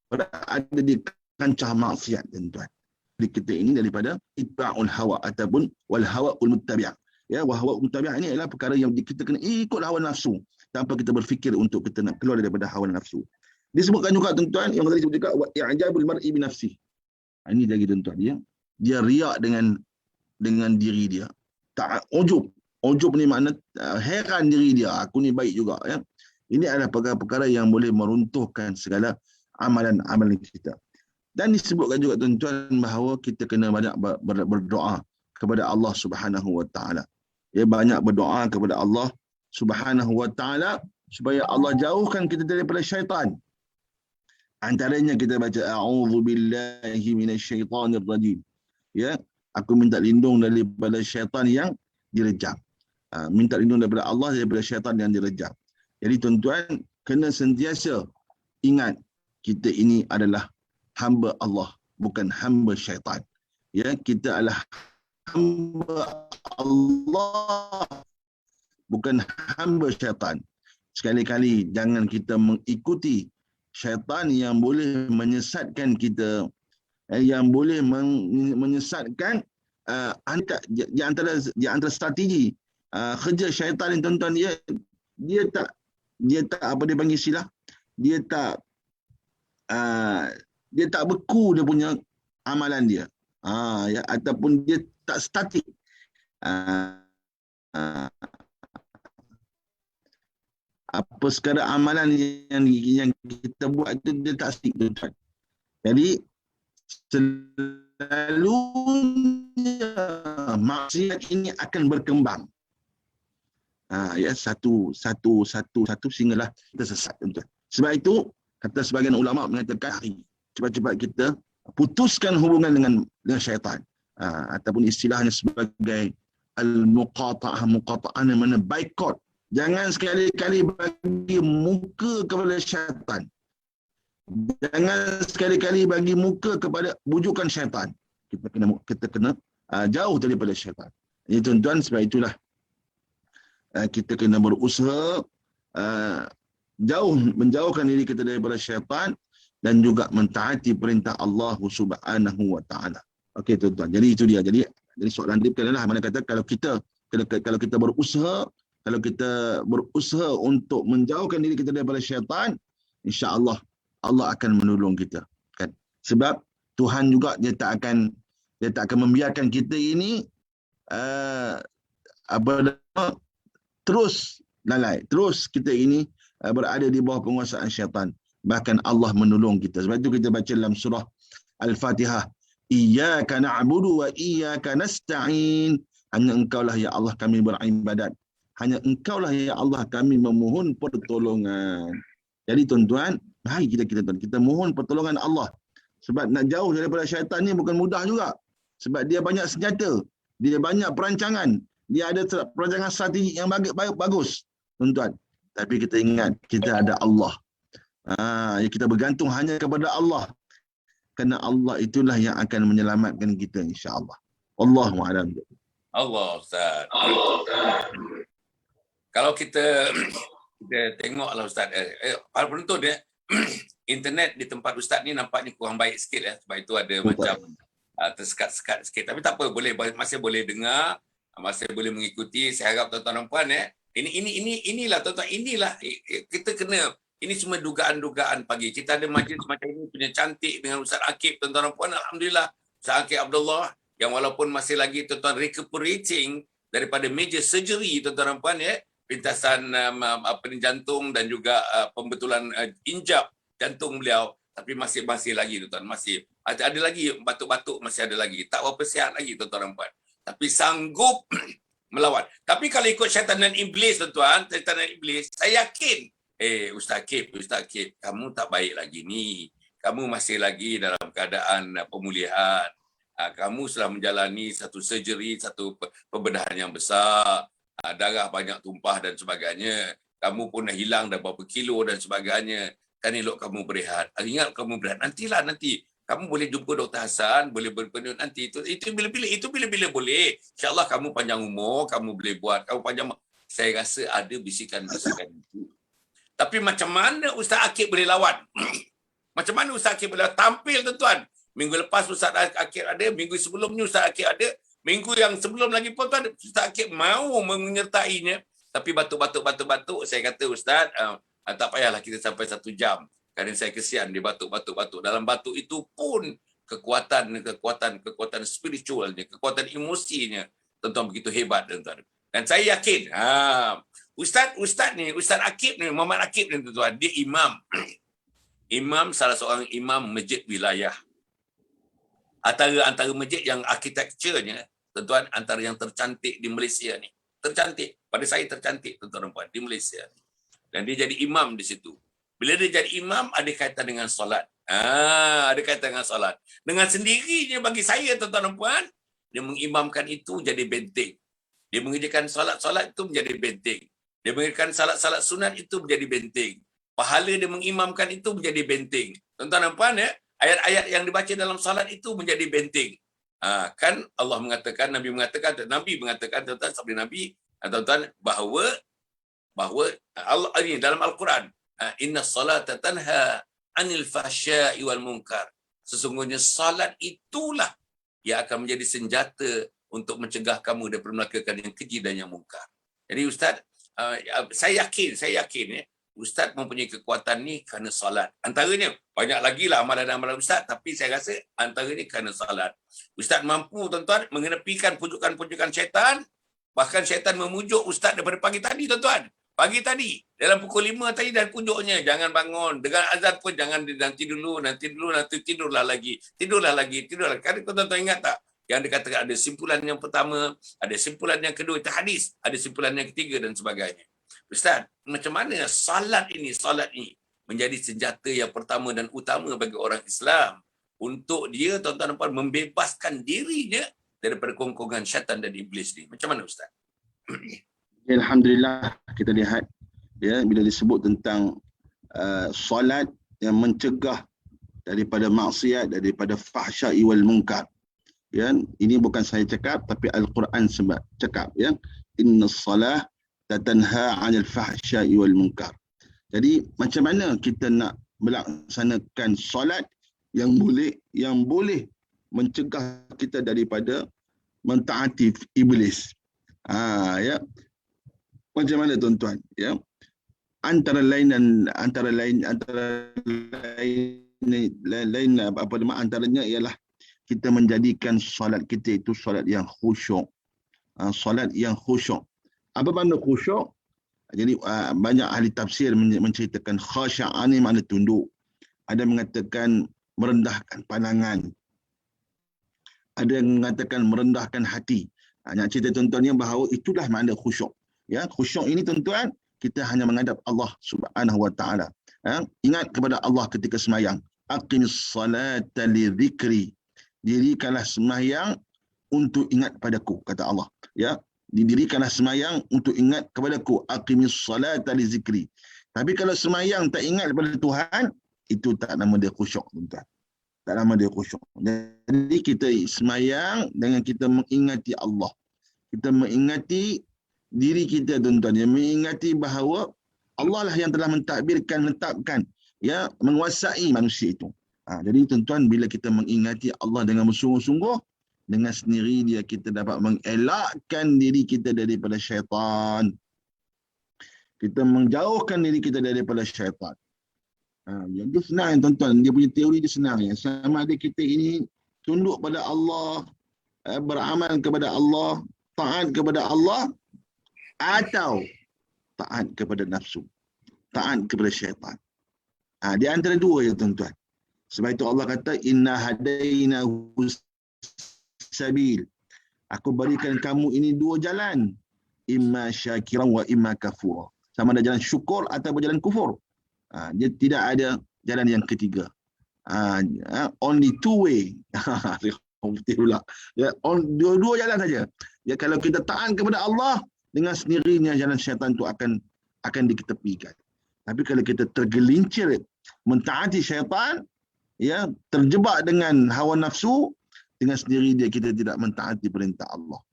berada di kancah maksiat, tuan-tuan. Jadi kita ini daripada ittiba'ul hawa ataupun wal hawa ul muttabi'. Ya, wahwa mutabi'ah ini adalah perkara yang kita kena ikut hawa nafsu tanpa kita berfikir untuk kita nak keluar daripada hawa nafsu. Disebutkan juga tuan-tuan, yang tadi sebut juga wa i'jabul mar'i bi nafsi. Ini lagi tuan-tuan, dia riak dengan diri dia. Tak ujub. Ujub ni makna heran diri dia, aku ni baik juga, ya. Ini adalah perkara-perkara yang boleh meruntuhkan segala amalan-amalan kita. Dan disebutkan juga tuan-tuan bahawa kita kena banyak berdoa kepada Allah Subhanahu wa taala. Ya, banyak berdoa kepada Allah Subhanahu wa taala supaya Allah jauhkan kita daripada syaitan. Antaranya kita baca a'udzubillahi minasyaitonir rajim. Ya, aku minta lindung daripada syaitan yang direjam. Minta lindung daripada Allah daripada syaitan yang direjam. Jadi tuan-tuan kena sentiasa ingat kita ini adalah hamba Allah, bukan hamba syaitan. Ya, kita adalah hamba Allah, bukan hamba syaitan. Sekali-kali jangan kita mengikuti syaitan yang boleh menyesatkan kita, yang boleh menyesatkan di antara strategi kerja syaitan ini tuan-tuan, dia tak apa dia panggil istilah, dia tak beku dia punya amalan dia, ya, ataupun dia tak statik. Apa sekadar amalan yang kita buat itu dia tak statik, tuan-tuan. Jadi selalunya maksiat ini akan berkembang. Ya, satu sehinggalah kita sesat, tuan-tuan. Sebab itu kata sebagian ulama mengatakan cepat-cepat kita putuskan hubungan dengan syaitan, ataupun istilahnya sebagai al-muqata'ah, mana boycott. Jangan sekali-kali bagi muka kepada syaitan. Jangan sekali-kali bagi muka kepada bujukan syaitan. Kita kena jauh daripada syaitan. Jadi tuan-tuan, sebab itulah kita kena berusaha menjauhkan diri kita daripada syaitan dan juga mentaati perintah Allah Subhanahu wa taala. Okey tuan-tuan. Jadi itu dia. Jadi soalan dia adalah mana kata kalau kita berusaha untuk menjauhkan diri kita daripada syaitan, insya-Allah Allah akan menolong kita, kan? Sebab Tuhan juga dia tak akan membiarkan kita ini terus lalai, terus kita ini berada di bawah penguasaan syaitan. Bahkan Allah menolong kita. Sebab itu kita baca dalam surah Al-Fatihah, iyyaka na'budu wa iyyaka nasta'in. Hanya engkaulah ya Allah kami beribadat. Hanya engkaulah ya Allah kami memohon pertolongan. Jadi tuan-tuan, mari kita mohon pertolongan Allah. Sebab nak jauh daripada syaitan ni bukan mudah juga. Sebab dia banyak senjata, dia banyak perancangan, dia ada perancangan strategi yang bagus, tuan-tuan. Tapi kita ingat kita ada Allah. Kita bergantung hanya kepada Allah. Kerana Allah itulah yang akan menyelamatkan kita, insya-Allah. Wallahu a'lam. Allah Ustaz. Kalau kita tengoklah Ustaz, para penonton dia internet di tempat Ustaz ni nampaknya kurang baik sikit ya, sebab itu ada macam tersekat-sekat sikit. Tapi tak apa, masih boleh dengar, masih boleh mengikuti. Saya harap tuan-tuan dan puan inilah tuan-tuan, inilah kita kena, ini semua dugaan-dugaan pagi. Kita ada majlis macam ini punya cantik dengan Ustaz Akib, tuan-tuan dan puan. Alhamdulillah, Ustaz Akib Abdullah yang walaupun masih lagi tuan-tuan recuperating daripada major surgery, tuan-tuan dan puan, ya, pintasan jantung dan juga pembetulan injap jantung beliau, tapi masih lagi tuan-tuan, masih ada lagi batuk-batuk, masih ada lagi, tak berapa sihat lagi tuan-tuan dan puan, tapi sanggup melawan. Tapi kalau ikut syaitan dan iblis tuan-tuan, syaitan dan iblis, saya yakin Ustaz Akib, kamu tak baik lagi ni, kamu masih lagi dalam keadaan pemulihan, kamu telah menjalani satu surgery, satu pembedahan yang besar, darah banyak tumpah dan sebagainya, kamu pun dah hilang dah berapa kilo dan sebagainya, kan elok kamu berehat. Ingat kamu berehat, nanti kamu boleh jumpa Dr. Hasan, boleh berpenuh nanti, itu bila-bila boleh, insyaAllah kamu panjang umur, kamu boleh buat, kamu panjang, saya rasa ada bisikan-bisikan itu. Tapi macam mana Ustaz Akib boleh lawan? Macam mana Ustaz Akib boleh tampil tuan-tuan? Minggu lepas Ustaz Akib ada, minggu sebelumnya Ustaz Akib ada, Minggu yang sebelum lagi pun tuan, Ustaz Akib mau menyertainya. Tapi batuk. Saya kata, Ustaz, tak payahlah kita sampai 1 jam. Kerana saya kesian dia batuk. Dalam batuk itu pun kekuatan spiritualnya, kekuatan emosinya, tuan-tuan begitu hebat, tuan-tuan. Dan saya yakin, Ustaz Akib ni, Muhammad Akib ni, tuan-tuan, dia imam. Imam, salah seorang imam masjid wilayah. Antara masjid yang arkitekturnya, tuan-tuan, antara yang tercantik di Malaysia ni. Tercantik. Pada saya tercantik, tuan-tuan dan puan, di Malaysia. Dan dia jadi imam di situ. Bila dia jadi imam, ada kaitan dengan solat. Ada kaitan dengan solat. Dengan sendirinya bagi saya, tuan-tuan dan puan, dia mengimamkan itu jadi benteng. Dia mengerjakan solat itu menjadi benteng. Dia mengerjakan salat sunat itu menjadi benteng. Pahala dia mengimamkan itu menjadi benteng. Tuan-tuan dan puan, ya, ayat-ayat yang dibaca dalam salat itu menjadi benteng. Kan Allah mengatakan, Nabi mengatakan, tuan-tuan, sabda Nabi, tuan-tuan, bahawa Allah ini dalam Al-Quran, inna salata tanha anil fahsya'i wal munkar. Sesungguhnya salat itulah yang akan menjadi senjata untuk mencegah kamu daripada melakukan yang keji dan yang mungkar. Jadi Ustaz, saya yakin ya, Ustaz mempunyai kekuatan ni kerana salat. Antaranya, banyak lagi lah amalan-amalan Ustaz, tapi saya rasa antaranya kerana salat. Ustaz mampu, tuan-tuan, mengenepikan pujukan-pujukan syaitan, bahkan syaitan memujuk Ustaz daripada pagi tadi, tuan-tuan. Pagi tadi, dalam pukul 5 tadi dan pujuknya, jangan bangun. Dengan azan pun jangan nanti dulu, tidurlah lagi. Kadang tuan-tuan ingat tak? Yang dikatakan ada simpulan yang pertama, ada simpulan yang kedua, itu hadis. Ada simpulan yang ketiga dan sebagainya. Ustaz, macam mana salat ini menjadi senjata yang pertama dan utama bagi orang Islam untuk dia, tuan-tuan dan puan, membebaskan dirinya daripada kongkongan syaitan dan iblis ni. Macam mana Ustaz? Alhamdulillah, kita lihat ya, bila disebut tentang solat yang mencegah daripada maksiat, daripada fahsya'i wal munkar. Ya, ini bukan saya cakap, tapi Al-Quran sebab cakap, ya. Inna salah tatanha 'anil fahsya'i wal munkar. Jadi macam mana kita nak melaksanakan solat yang boleh mencegah kita daripada mentaati iblis. Ya. Macam mana tuan-tuan, ya? Antara lain antaranya ialah kita menjadikan solat kita itu solat yang khusyuk. Solat yang khusyuk. Apa makna khusyuk? Jadi banyak ahli tafsir menceritakan khasya'a ni makna tunduk. Ada mengatakan merendahkan pandangan. Ada yang mengatakan merendahkan hati. Nak cerita tuan-tuan bahawa itulah makna khusyuk. Ya, khusyuk ini tuan-tuan, kita hanya menghadap Allah Subhanahu wa taala. Ingat kepada Allah ketika sembahyang. Aqimis salata li dzikri. Dirikanlah sembahyang untuk ingat padaku, kata Allah. Ya, didirikanlah sembahyang untuk ingat kepadaku. Aqimis salata li dzikri. Tapi kalau sembahyang tak ingat kepada Tuhan, itu tak nama dia khusyuk, tuan-tuan. Tak nama dia khusyuk. Jadi kita sembahyang dengan kita mengingati Allah. Kita mengingati diri kita, tuan-tuan, yang mengingati bahawa Allah lah yang telah menetapkan, ya, menguasai manusia itu. Jadi tuan-tuan, bila kita mengingati Allah dengan bersungguh-sungguh, dengan sendiri dia kita dapat mengelakkan diri kita daripada syaitan. Kita menjauhkan diri kita daripada syaitan. Dia senang, tuan-tuan. Dia punya teori dia senang. Ya. Sama ada kita ini tunduk pada Allah, beramal kepada Allah, taat kepada Allah, atau taat kepada nafsu, taat kepada syaitan. Di antara dua ya, tuan-tuan. Sebab itu Allah kata, inna hadainahu sabil. Aku berikan kamu ini dua jalan. Imma syakiran wa imma kafura. Sama ada jalan syukur atau jalan kufur. Dia tidak ada jalan yang ketiga. Only two way. Pula. Ya, dua jalan saja. Ya, kalau kita taat kepada Allah, dengan sendirinya jalan syaitan itu akan diketepikan. Tapi kalau kita tergelincir mentaati syaitan, ya, terjebak dengan hawa nafsu, dengan sendiri dia kita tidak mentaati perintah Allah.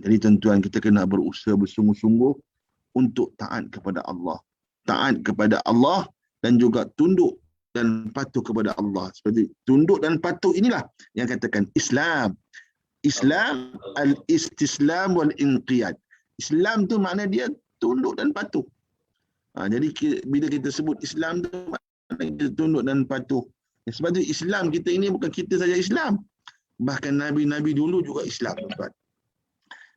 Jadi tuan-tuan, kita kena berusaha bersungguh-sungguh untuk taat kepada Allah. Taat kepada Allah dan juga tunduk dan patuh kepada Allah. Seperti tunduk dan patuh inilah yang katakan Islam. Islam al-istislam wal inqiyad. Islam tu makna dia tunduk dan patuh. Jadi bila kita sebut Islam tu makna kita tunduk dan patuh. Sebab tu Islam kita ini bukan kita saja Islam. Bahkan Nabi-Nabi dulu juga Islam. Tuan.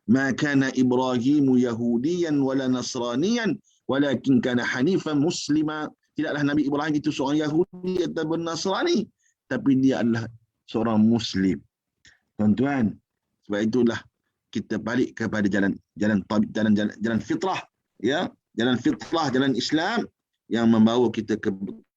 Ma kana Ibrahimu Yahudiyan wala Nasraniyan walakin kana Hanifan Muslima. Tidaklah Nabi Ibrahim itu seorang Yahudi atau Nasrani, tapi dia adalah seorang Muslim. Tuan-tuan, sebab itulah kita balik kepada jalan fitrah, ya, jalan fitrah, jalan Islam yang membawa kita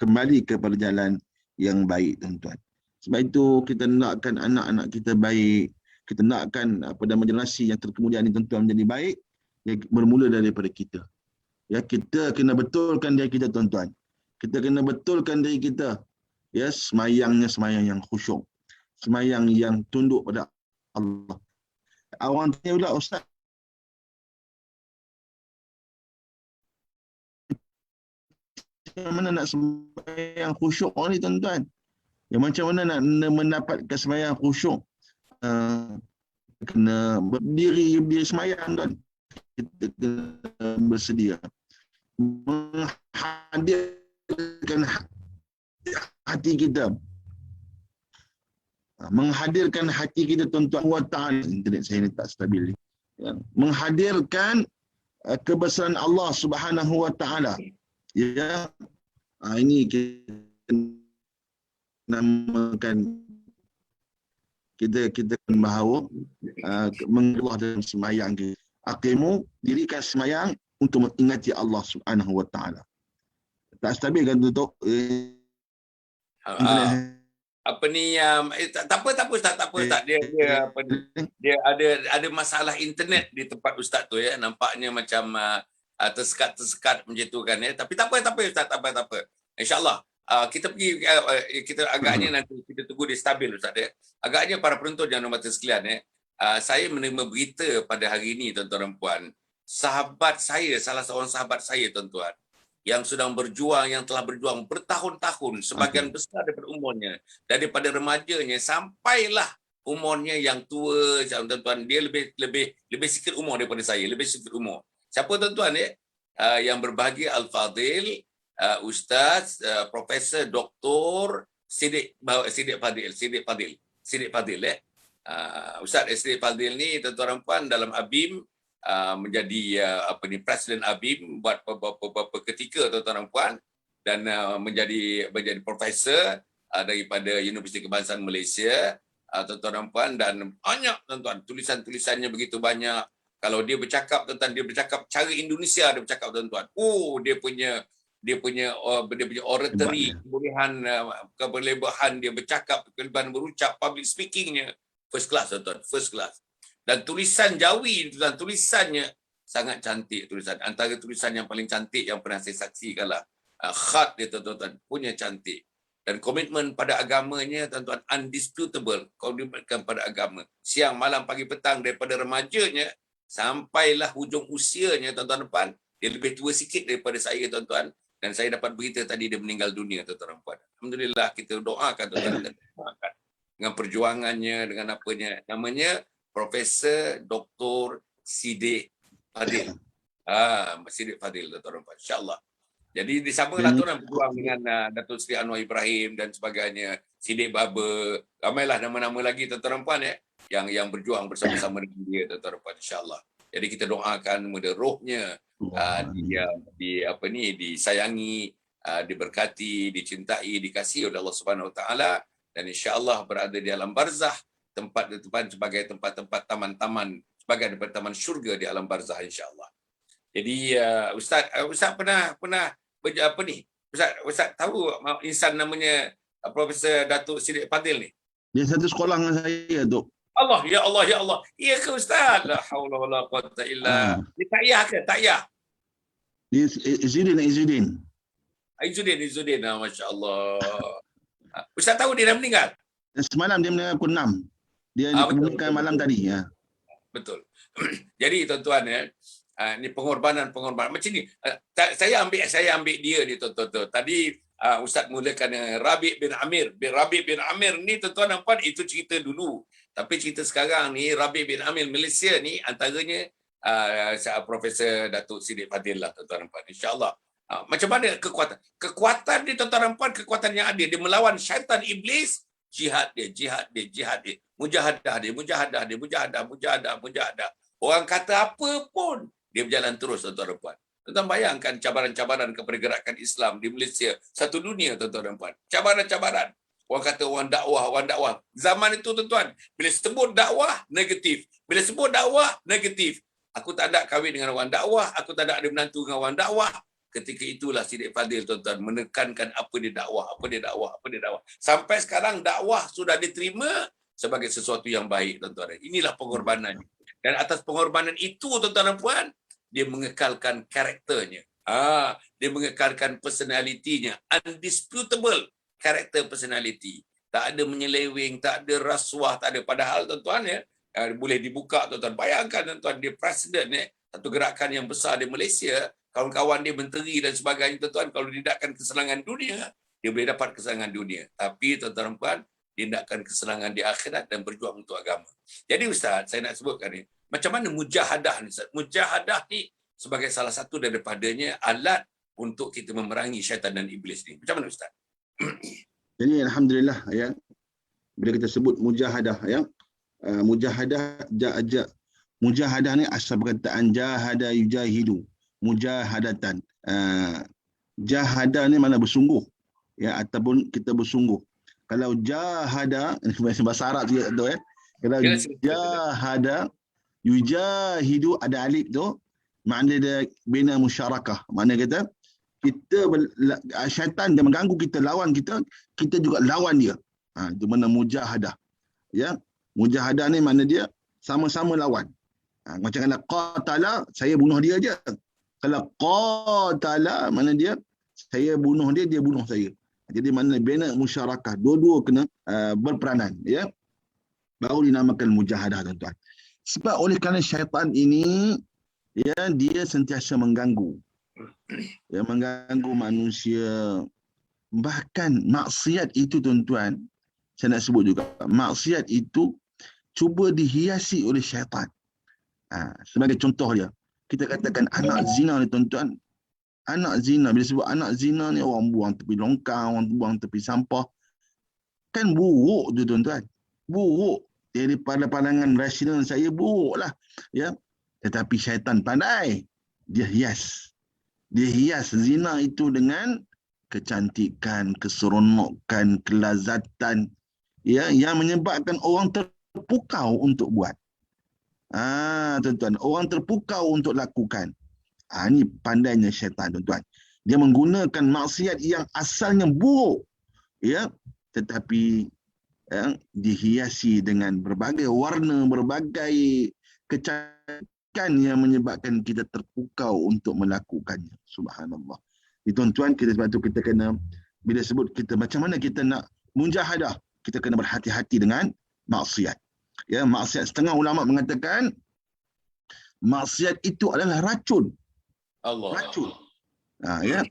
kembali kepada jalan yang baik, tuan-tuan. Sebab itu kita nakkan anak-anak kita baik, kita nakkan pada generasi yang terkemudian ini, tuan-tuan, menjadi baik, ya, bermula daripada kita. Ya, kita kena betulkan diri kita, tuan-tuan. Kita kena betulkan diri kita. Ya, semayangnya semayang yang khusyuk. Semayang yang tunduk pada Allah. Orang tanya pula, Ustaz, macam mana nak sembahyang khusyuk ni, tuan-tuan? Ya, macam mana nak mendapatkan sembahyang khusyuk? Kena berdiri sembahyang, tuan. Kita kena bersedia menghadirkan hati kita. Menghadirkan hati kita, tuan-tuan wa ta'ala. Internet saya ni tak stabil. Ya. Menghadirkan kebesaran Allah Subhanahu wa ta'ala. Ya. Ini kita namakan, kita bahawa mengeluh dalam semayang kita. Aqimu, dirikan semayang untuk mengingati Allah Subhanahu wa ta'ala. Tak stabil kan, tutup? Apa ni, tak apa Ustaz, dia apa ni, dia ada masalah internet di tempat Ustaz tu, ya, nampaknya macam tersekat macam tu kan, ya, tapi tak apa Ustaz, tak apa, insyaallah kita pergi, kita agaknya nanti kita tunggu dia stabil, Ustaz, ya. Agaknya para penonton yang hormat sekalian, ya, saya menerima berita pada hari ini, tuan-tuan dan puan, sahabat saya, salah seorang sahabat saya, tuan-tuan, yang sedang berjuang, yang telah berjuang bertahun-tahun, sebagian besar daripada umurnya, daripada remajanya sampailah umurnya yang tua, tuan-tuan, dia lebih sikit umur daripada saya, lebih sikit umur. Siapa, tuan-tuan, ya? Yang berbahagia Al-Fadil, Ustaz, Profesor Dr. Siddiq Fadil, ya. Ustaz Siddiq Fadil ni, tuan-tuan dan puan, dalam ABIM, menjadi Presiden ABIM buat beberapa ketika, tuan-tuan dan puan, dan menjadi profesor daripada Universiti Kebangsaan Malaysia, tuan-tuan dan puan, dan banyak, tuan-tuan, tulisan-tulisannya begitu banyak. Kalau dia bercakap, tuan-tuan, dia bercakap cara Indonesia, dia bercakap, tuan-tuan. Dia punya oratory, kebolehan dia bercakap, kelebihan berucap, public speakingnya first class, tuan-tuan, first class. Dan tulisan Jawi, tulisannya sangat cantik, tulisan. Antara tulisan yang paling cantik yang pernah saya saksikan lah. Khat dia, tuan-tuan, punya cantik. Dan komitmen pada agamanya, tuan-tuan, undisputable. Komitmen pada agama. Siang, malam, pagi, petang, daripada remajanya sampailah hujung usianya, tuan-tuan, dia lebih tua sikit daripada saya, tuan-tuan. Dan saya dapat berita tadi dia meninggal dunia, tuan-tuan. Alhamdulillah, kita doakan, tuan-tuan. Dengan perjuangannya, dengan apanya. Namanya Profesor Dr. Siddiq Fadil. Siddiq Fadil, tuan-tuan, insya-Allah. Jadi disamalah tuan berjuang dengan Datuk Seri Anwar Ibrahim dan sebagainya, Siddiq Baba, ramailah nama-nama lagi, tuan-tuan, ya, yang berjuang bersama-sama dengan dia, tuan-tuan, insya-Allah. Jadi kita doakan mudah rohnya disayangi, diberkati, dicintai, dikasihi oleh Allah Subhanahu Wa Taala, dan insya-Allah berada di alam barzah, tempat sebagai tempat-tempat taman-taman, sebagai taman syurga di alam barzah, insya-Allah. Jadi Ustaz pernah apa ni? Ustaz tahu insan namanya Profesor Datuk Siddiq Fadil ni? Dia satu sekolah dengan saya, Dok. Allah. Ya ke Ustaz? La haula wala quwata illa. Dia takyah ke? Takyah. Dia Izzuddin. Izzuddin, masya-Allah. Ustaz tahu dia dah meninggal? Semalam dia meninggal pukul 6. Dia dikebumikan malam tadi, ya. Betul. Jadi tuan-tuan, ya, ini pengorbanan macam ni. Saya ambil dia ni, tuan-tuan. Tadi Ustaz mulakan Rabi' bin Amir. Rabi' bin Amir ni tuan-tuan dan puan, itu cerita dulu. Tapi cerita sekarang ni, Rabi' bin Amir Malaysia ni antaranya Profesor Datuk Siddiq Fadil lah tuan-tuan dan puan. InsyaAllah. Macam mana kekuatan? Kekuatan dia tuan-tuan dan puan, kekuatan yang ada. Dia melawan syaitan iblis, jihad dia. Mujahadah. Orang kata apa pun, dia berjalan terus tuan-tuan dan puan. Tuan-tuan bayangkan cabaran-cabaran kepada gerakan Islam di Malaysia, satu dunia tuan-tuan dan puan. Cabaran-cabaran. Orang kata orang dakwah. Zaman itu tuan-tuan, bila sebut dakwah, negatif. Bila sebut dakwah, negatif. Aku tak ada kahwin dengan orang dakwah, aku tak ada menantu dengan orang dakwah. Ketika itulah Siddiq Fadil tuan-tuan menekankan apa dia dakwah. Sampai sekarang dakwah sudah diterima sebagai sesuatu yang baik tuan-tuan. Inilah pengorbanan. Dan atas pengorbanan itu tuan-tuan dan puan, dia mengekalkan karakternya. Dia mengekalkan personalitinya. Undisputable karakter personality. Tak ada menyeleweng, tak ada rasuah, tak ada. Padahal tuan-tuan ya, boleh dibuka tuan-tuan. Bayangkan tuan-tuan, dia presiden satu gerakan yang besar di Malaysia, kawan-kawan dia menteri dan sebagainya tuan-tuan, kalau dia nakkan kesenangan dunia, dia boleh dapat kesenangan dunia. Tapi tuan-tuan dan puan, dia nakkan kesenangan di akhirat dan berjuang untuk agama. Jadi Ustaz, saya nak sebutkan ni, macam mana mujahadah ni Ustaz? Mujahadah ni sebagai salah satu daripadanya alat untuk kita memerangi syaitan dan iblis ni. Macam mana Ustaz? Jadi alhamdulillah ya. Bila kita sebut mujahadah ya. Mujahadah ni asal perkataan jahada yujahidu. Mujahadatan. Jahada ni mana bersungguh ya, ataupun kita bersungguh. Kalau jahada, bahasa Arab juga tu ya. Kalau jahada yujahidu ada alif tu, makna dia bina musyarakah. Makna kata kita syaitan dia mengganggu kita, lawan kita, kita juga lawan dia. Itu mana mujahadah. Ya. Mujahadah ni makna dia sama-sama lawan. Macam kalau qatala, saya bunuh dia je. Kalau qatala, makna dia saya bunuh dia, dia bunuh saya. Jadi makna bina musyarakah. Dua-dua kena berperanan. Ya. Baru dinamakan mujahadah tuan-tuan. Sebab oleh kerana syaitan ini, ya, dia sentiasa mengganggu. Ya, mengganggu manusia. Bahkan maksiat itu tuan-tuan, saya nak sebut juga, maksiat itu cuba dihiasi oleh syaitan. Sebagai contoh dia, kita katakan anak zina ni tuan-tuan. Anak zina, bila sebut anak zina ni, orang buang tepi longkang, orang buang tepi sampah. Kan buruk tu tuan-tuan. Buruk. Daripada pandangan rasional saya, buruklah. Ya. Tetapi syaitan pandai. Dia hias. Dia hias zina itu dengan kecantikan, keseronokan, kelazatan, ya, yang menyebabkan orang terpukau untuk buat. Tuan-tuan, orang terpukau untuk lakukan. Ini pandainya syaitan tuan-tuan. Dia menggunakan maksiat yang asalnya buruk, ya, tetapi ya, dihiasi dengan berbagai warna, berbagai kecantikan yang menyebabkan kita terpukau untuk melakukannya. Subhanallah. Tuan-tuan, sebab tu kita kena, bila sebut kita macam mana kita nak mujahadah, kita kena berhati-hati dengan maksiat. Ya, maksiat, setengah ulama mengatakan maksiat itu adalah racun. Allah. Racun. Ya.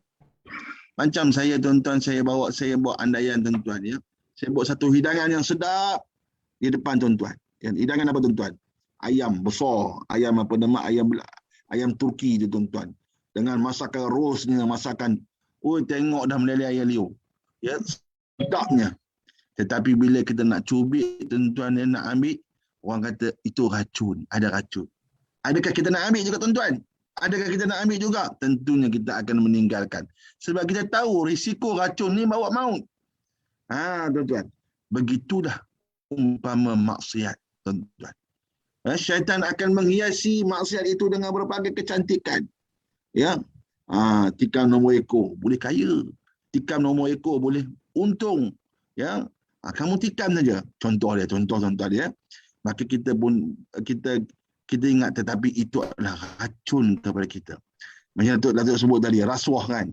Macam saya tuan-tuan, saya bawa andaian tuan-tuan ya. Saya bawa satu hidangan yang sedap di depan tuan-tuan. Hidangan apa tuan-tuan? Ayam besar, ayam apa nama, ayam Turki tu tuan-tuan. Dengan masakan rosnya, masakan, tengok dah meleleh air liur. Ya, sedapnya. Tetapi bila kita nak cubit tuan-tuan, nak ambil, orang kata itu racun, ada racun. Adakah kita nak ambil juga tuan-tuan? Adakah kita nak ambil juga? Tentunya kita akan meninggalkan. Sebab kita tahu risiko racun ni bawa maut. Tuan-tuan. Begitulah umpama maksiat, tuan-tuan. Syaitan akan menghiasi maksiat itu dengan berbagai kecantikan. Ya. Tikam nombor ekor boleh kaya. Tikam nombor ekor boleh untung. Ya. Kamu tikam saja. Contoh tuan-tuan dia. Maka kita pun kita ingat, tetapi itu adalah racun kepada kita. Macam Datuk sebut tadi, rasuah kan.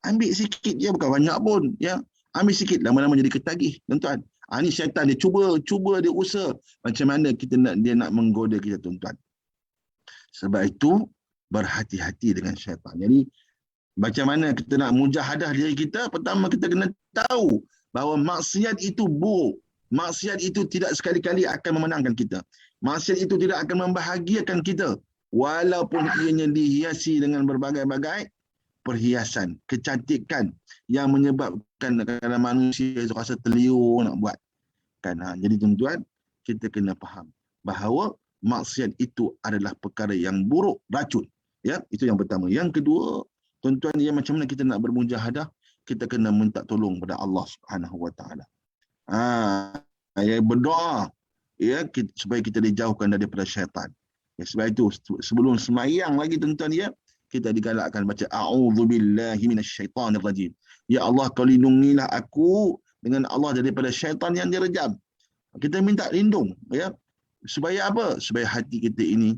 Ambil sikit je, bukan banyak pun. Ya. Ambil sikit, lama-lama jadi ketagih, tuan-tuan. Ini syaitan dia cuba dia usaha macam mana dia nak menggoda kita, tuan-tuan. Sebab itu berhati-hati dengan syaitan. Jadi Macam mana kita nak mujahadah diri kita? Pertama kita kena tahu bahawa maksiat itu buruk. Maksiat itu tidak sekali-kali akan memenangkan kita. Maksiat itu tidak akan membahagiakan kita. Walaupun ianya dihiasi dengan berbagai-bagai perhiasan, kecantikan yang menyebabkan kadang manusia itu rasa terliur nak buat. Kan? Jadi tuan-tuan, kita kena faham bahawa maksiat itu adalah perkara yang buruk, racun. Ya, itu yang pertama. Yang kedua, tuan-tuan, ya, macam mana kita nak bermujahadah? Kita kena minta tolong pada Allah Subhanahu Wa Taala. Ya, berdoa, ya, supaya kita dijauhkan daripada syaitan. Ya, sebab itu sebelum semayang lagi tuan-tuan, ya, kita digalakkan baca a'udzubillahi minasyaitanirrajim. Ya Allah, kau lindungilah aku dengan Allah daripada syaitan yang direjam. Kita minta lindung, ya. Supaya apa? Supaya hati kita ini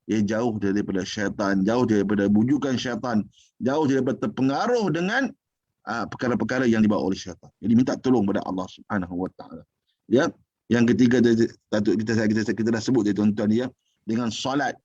ia jauh daripada syaitan, jauh daripada bujukan syaitan, jauh daripada terpengaruh dengan perkara-perkara yang dibawa oleh syaitan. Jadi minta tolong pada Allah Subhanahu Wa Taala. Ya. Yang ketiga, kita dah sebut tuan-tuan, ya, dengan solat.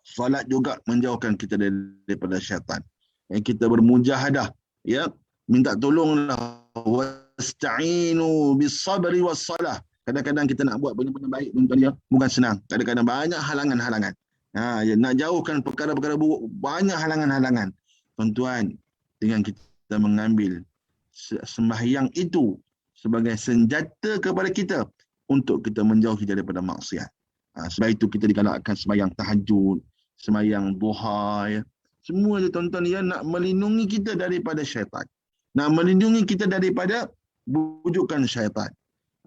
Solat juga menjauhkan kita daripada syaitan. Yang kita bermujahadah, ya, minta tolonglah, wasta'inu bis-sabri was-salah. Kadang-kadang kita nak buat benda-benda baik, tuan-tuan, ya, bukan senang. Kadang-kadang banyak halangan-halangan. Ya, nak jauhkan perkara-perkara buruk, banyak halangan-halangan. Tuan-tuan, dengan kita mengambil sembahyang itu sebagai senjata kepada kita untuk kita menjauhi daripada maksiat. Sebab itu kita digalakkan sembahyang tahajud, sembahyang duha, ya. Semua itu tuan-tuan, ya, nak melindungi kita daripada syaitan. Nak melindungi kita daripada bujukan syaitan.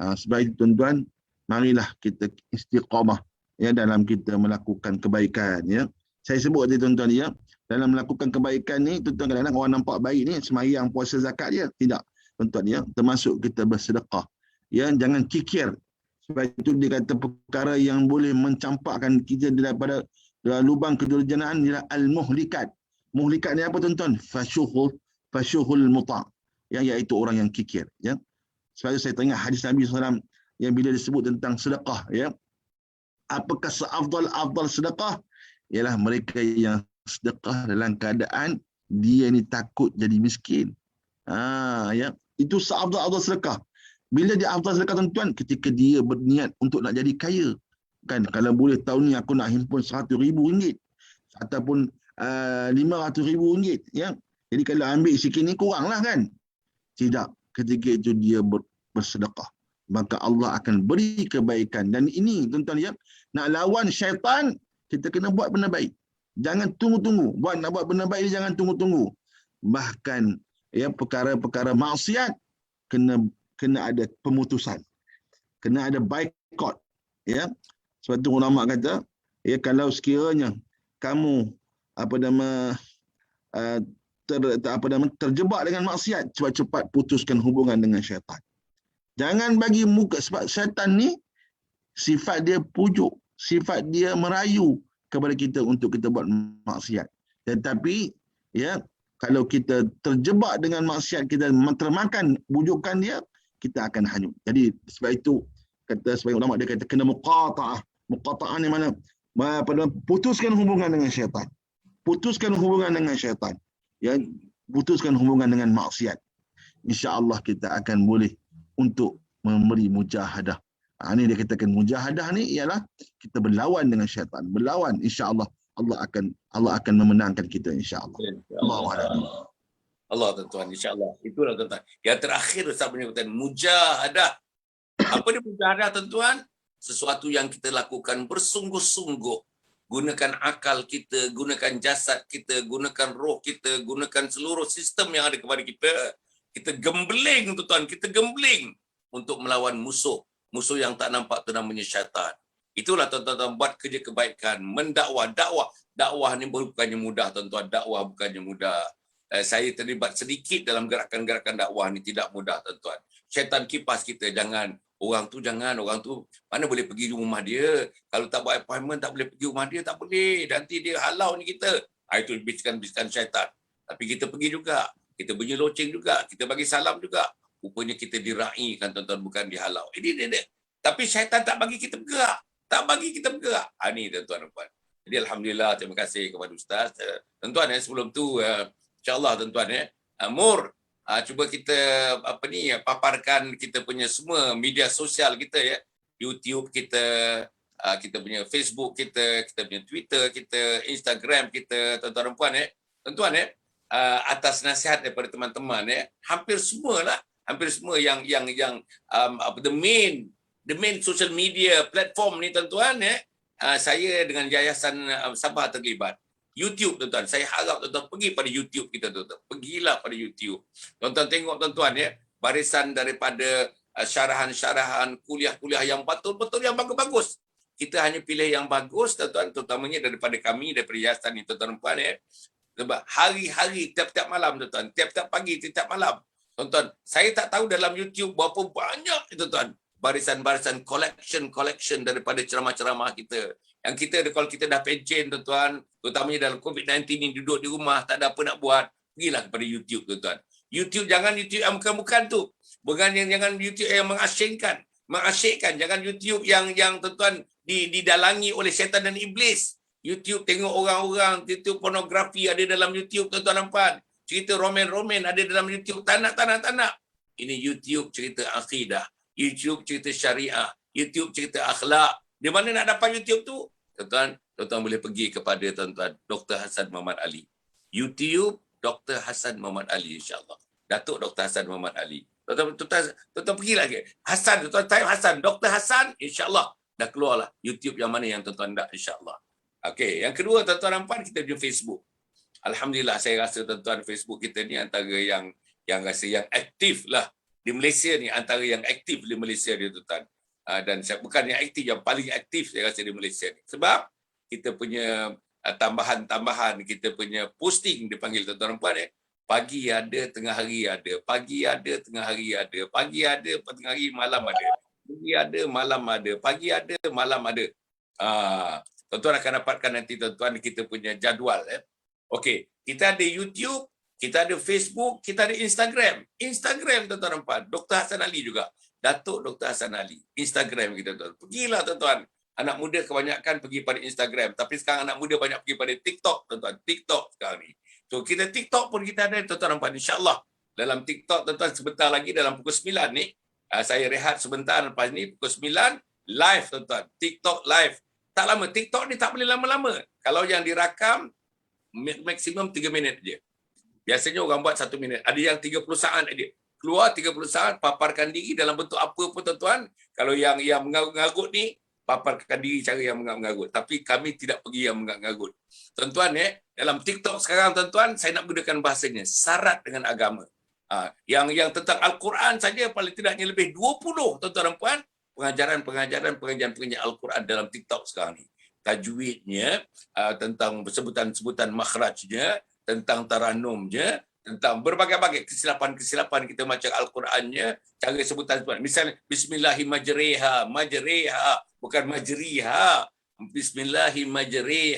Sebab itu tuan-tuan, marilah kita istiqamah, ya, dalam kita melakukan kebaikan, ya. Saya sebut tadi tuan-tuan, ya, dalam melakukan kebaikan ni, tuan-tuan, kadang-kadang orang nampak baik ni sembahyang, puasa, zakat dia. Tidak, tuan-tuan, ya, termasuk kita bersedekah. Ya, jangan kikir. Sebab itu dia kata perkara yang boleh mencampakkan kita daripada lubang kedurjanaan ialah al-muhlikat. Muhlikat ni apa tuan-tuan? Fasyuhul muta'. Ya, iaitu orang yang kikir, ya. Sebab itu saya teringat hadis Nabi SAW yang bila disebut tentang sedekah, ya. Apakah seafdal sedekah? Ialah mereka yang sedekah dalam keadaan dia ni takut jadi miskin. Ya, itu seafdal sedekah. Bila dia afdal sedekah tuan-tuan, ketika dia berniat untuk nak jadi kaya. Kan, kalau boleh tahun ni aku nak himpun RM100,000 ataupun RM500,000, ya. Jadi kalau ambil sikit ni kuranglah, kan. Tidak, ketika itu dia bersedekah, maka Allah akan beri kebaikan. Dan ini tuan-tuan, ya, nak lawan syaitan, kita kena buat benda baik. Jangan tunggu-tunggu. Nak buat benda baik, jangan tunggu-tunggu. Bahkan, ya, perkara-perkara maksiat kena ada pemutusan. Kena ada boycott, ya. Sebab tu ulama kata, ya, kalau sekiranya kamu terjebak dengan maksiat, cepat-cepat putuskan hubungan dengan syaitan. Jangan bagi muka, sebab syaitan ni sifat dia pujuk, sifat dia merayu kepada kita untuk kita buat maksiat. Tetapi, ya, kalau kita terjebak dengan maksiat, kita termakan bujukan dia, kita akan hanyut. Jadi sebab itu kata sebagai ulama, dia kata kena muqata'ah. Muqata'ah ni mana? Putuskan hubungan dengan syaitan. Putuskan hubungan dengan syaitan. Ya, putuskan hubungan dengan maksiat. Insya-Allah kita akan boleh untuk memberi mujahadah. Ini dia katakan mujahadah ni ialah kita berlawan dengan syaitan. Berlawan, insya-Allah Allah akan memenangkan kita, insya-Allah. Allah, tuan-tuan, insya-Allah. Itulah tuan-tuan. Yang terakhir Ustaz menyebutkan mujahadah. Apa dia mujahadah, tuan-tuan? Sesuatu yang kita lakukan bersungguh-sungguh. Gunakan akal kita, gunakan jasad kita, gunakan roh kita, gunakan seluruh sistem yang ada kepada kita. Kita gembling, tuan-tuan, kita gembling untuk melawan musuh. Musuh yang tak nampak tu namanya syaitan. Itulah tuan-tuan, buat kerja kebaikan, mendakwah, dakwah ni bukannya mudah, tuan-tuan. Dakwah bukannya mudah. Saya terlibat sedikit dalam gerakan-gerakan dakwah ni, tidak mudah, tuan-tuan. Syaitan kipas kita, jangan orang tu mana boleh pergi rumah dia. Kalau tak buat appointment, tak boleh pergi rumah dia, tak boleh. Nanti dia halau ni kita. Itu bisikan-bisikan syaitan. Tapi kita pergi juga. Kita bunyi loceng juga. Kita bagi salam juga. Rupanya kita diraikan, tuan-tuan, bukan dihalau. Ini dia. Tapi syaitan tak bagi kita bergerak. Tak bagi kita bergerak. Ini tuan-tuan. Jadi alhamdulillah, terima kasih kepada Ustaz. Tuan-tuan sebelum tu insya-Allah tuan-tuan Mur cuba kita paparkan kita punya semua media sosial kita YouTube kita, kita punya Facebook kita punya Twitter kita, Instagram kita, tuan-tuan dan puan tuan-tuan atas nasihat daripada teman-teman hampir semua yang the main social media platform ni tuan-tuan saya dengan Yayasan Sabah terlibat. YouTube tuan-tuan, saya harap tuan-tuan pergi pada YouTube kita tuan-tuan. Pergilah pada YouTube. Tuan-tuan tengok tuan-tuan barisan daripada syarahan-syarahan kuliah-kuliah yang betul-betul yang bagus-bagus. Kita hanya pilih yang bagus tuan-tuan, terutamanya daripada kami, daripada yayasan ni tuan-tuan puan Sebab hari-hari tiap-tiap malam tuan-tuan, tiap-tiap pagi, tiap-tiap malam. Tuan-tuan, saya tak tahu dalam YouTube berapa banyak tuan-tuan barisan-barisan collection daripada ceramah-ceramah kita. Yang kita kalau kita dah pencen tuan-tuan, terutamanya dalam COVID-19 ni duduk di rumah tak ada apa nak buat, pergilah kepada YouTube tuan-tuan. YouTube jangan YouTube yang bukan-bukan tu. Jangan YouTube yang mengasyikkan, jangan YouTube yang tuan-tuan didalangi oleh syaitan dan iblis. YouTube tengok orang-orang, YouTube pornografi ada dalam YouTube tuan-tuan nampak. Cerita roman-roman ada dalam YouTube, tak nak. Ini YouTube cerita akidah. YouTube cerita syariah, YouTube cerita akhlak. Di mana nak dapat YouTube tu? Tuan-tuan boleh pergi kepada tuan-tuan Dr. Hassan Muhammad Ali. YouTube Dr. Hassan Muhammad Ali insya-Allah. Datuk Dr. Hassan Muhammad Ali. Tuan-tuan pergi lagi. Hassan, tuan-tuan type Hassan, Dr. Hassan insya-Allah dah keluarlah YouTube yang mana yang tuan-tuan nak insya-Allah. Okey, yang kedua tuan-tuan nampak kita punya Facebook. Alhamdulillah saya rasa tuan-tuan Facebook kita ni antara yang rasa yang aktif lah di Malaysia ni, antara yang aktif di Malaysia dia tuan-tuan. Dan bukan yang aktif, yang paling aktif saya rasa di Malaysia ni. Sebab kita punya tambahan-tambahan, kita punya posting dipanggil tuan-tuan puan pagi ada, tengah hari ada, pagi ada, tengah hari ada, pagi ada, tengah hari, malam ada. Pagi ada, malam ada, pagi ada, malam ada. Tuan-tuan akan dapatkan nanti tuan-tuan kita punya jadual. Okey, kita ada YouTube, kita ada Facebook, kita ada Instagram. Instagram tuan-tuan nampak. Dr. Hassan Ali juga. Datuk Dr. Hassan Ali. Instagram kita tuan. Pergilah tuan-tuan. Anak muda kebanyakan pergi pada Instagram. Tapi sekarang anak muda banyak pergi pada TikTok tuan-tuan. TikTok sekarang ni. So kita TikTok pun kita ada tuan-tuan nampak. InsyaAllah. Dalam TikTok tuan-tuan sebentar lagi dalam pukul 9 ni. Saya rehat sebentar lepas ni. Pukul 9 live tuan-tuan. TikTok live. Tak lama. TikTok ni tak boleh lama-lama. Kalau yang dirakam maksimum 3 minit je. Biasanya orang buat 1 minit. Ada yang 30 saat aja. Keluar 30 saat, paparkan diri dalam bentuk apa pun tuan-tuan. Kalau yang mengarut ni, paparkan diri cara yang mengarut. Tapi kami tidak pergi yang mengarut. Tuan-tuan dalam TikTok sekarang tuan-tuan, saya nak gunakan bahasanya, syarat dengan agama. Yang tentang Al-Quran saja paling tidaknya lebih 20 tuan-tuan dan puan, pengajaran Al-Quran dalam TikTok sekarang ni. Tajwidnya, tentang sebutan-sebutan makhrajnya, tentang taranumnya, tentang berbagai-bagai kesilapan kita macam Al-Qurannya, cara sebutan. Misalnya, Bismillahirrahmanirrahim, majriha, bukan majriha. Bismillahirrahmanirrahim.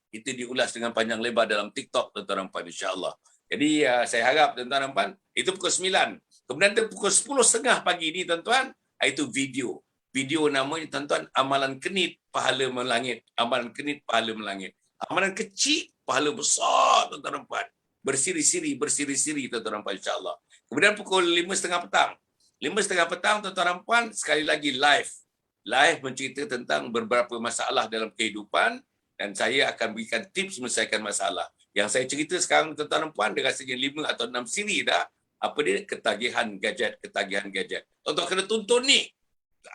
Itu diulas dengan panjang lebar dalam TikTok, tuan-tuan dan puan, insya-Allah. Jadi, saya harap, tuan-tuan dan puan, itu pukul 9. Kemudian, pukul 10.30 pagi ni, tuan-tuan, itu video. Video namanya, tuan-tuan, amalan kenit, pahala melangit. Amalan kenit, pahala melangit. Amalan kecil, pahala besar, tuan-tuan dan puan. Bersiri-siri, tuan-tuan dan puan, insya-Allah. Kemudian pukul 5.30 petang. 5.30 petang, tuan-tuan dan puan, sekali lagi live. Live mencerita tentang beberapa masalah dalam kehidupan dan saya akan berikan tips menyelesaikan masalah. Yang saya cerita sekarang, tuan-tuan dan puan, dia rasanya 5 atau 6 siri dah. Apa dia? Ketagihan gadget. Tuan-tuan kena tonton ni.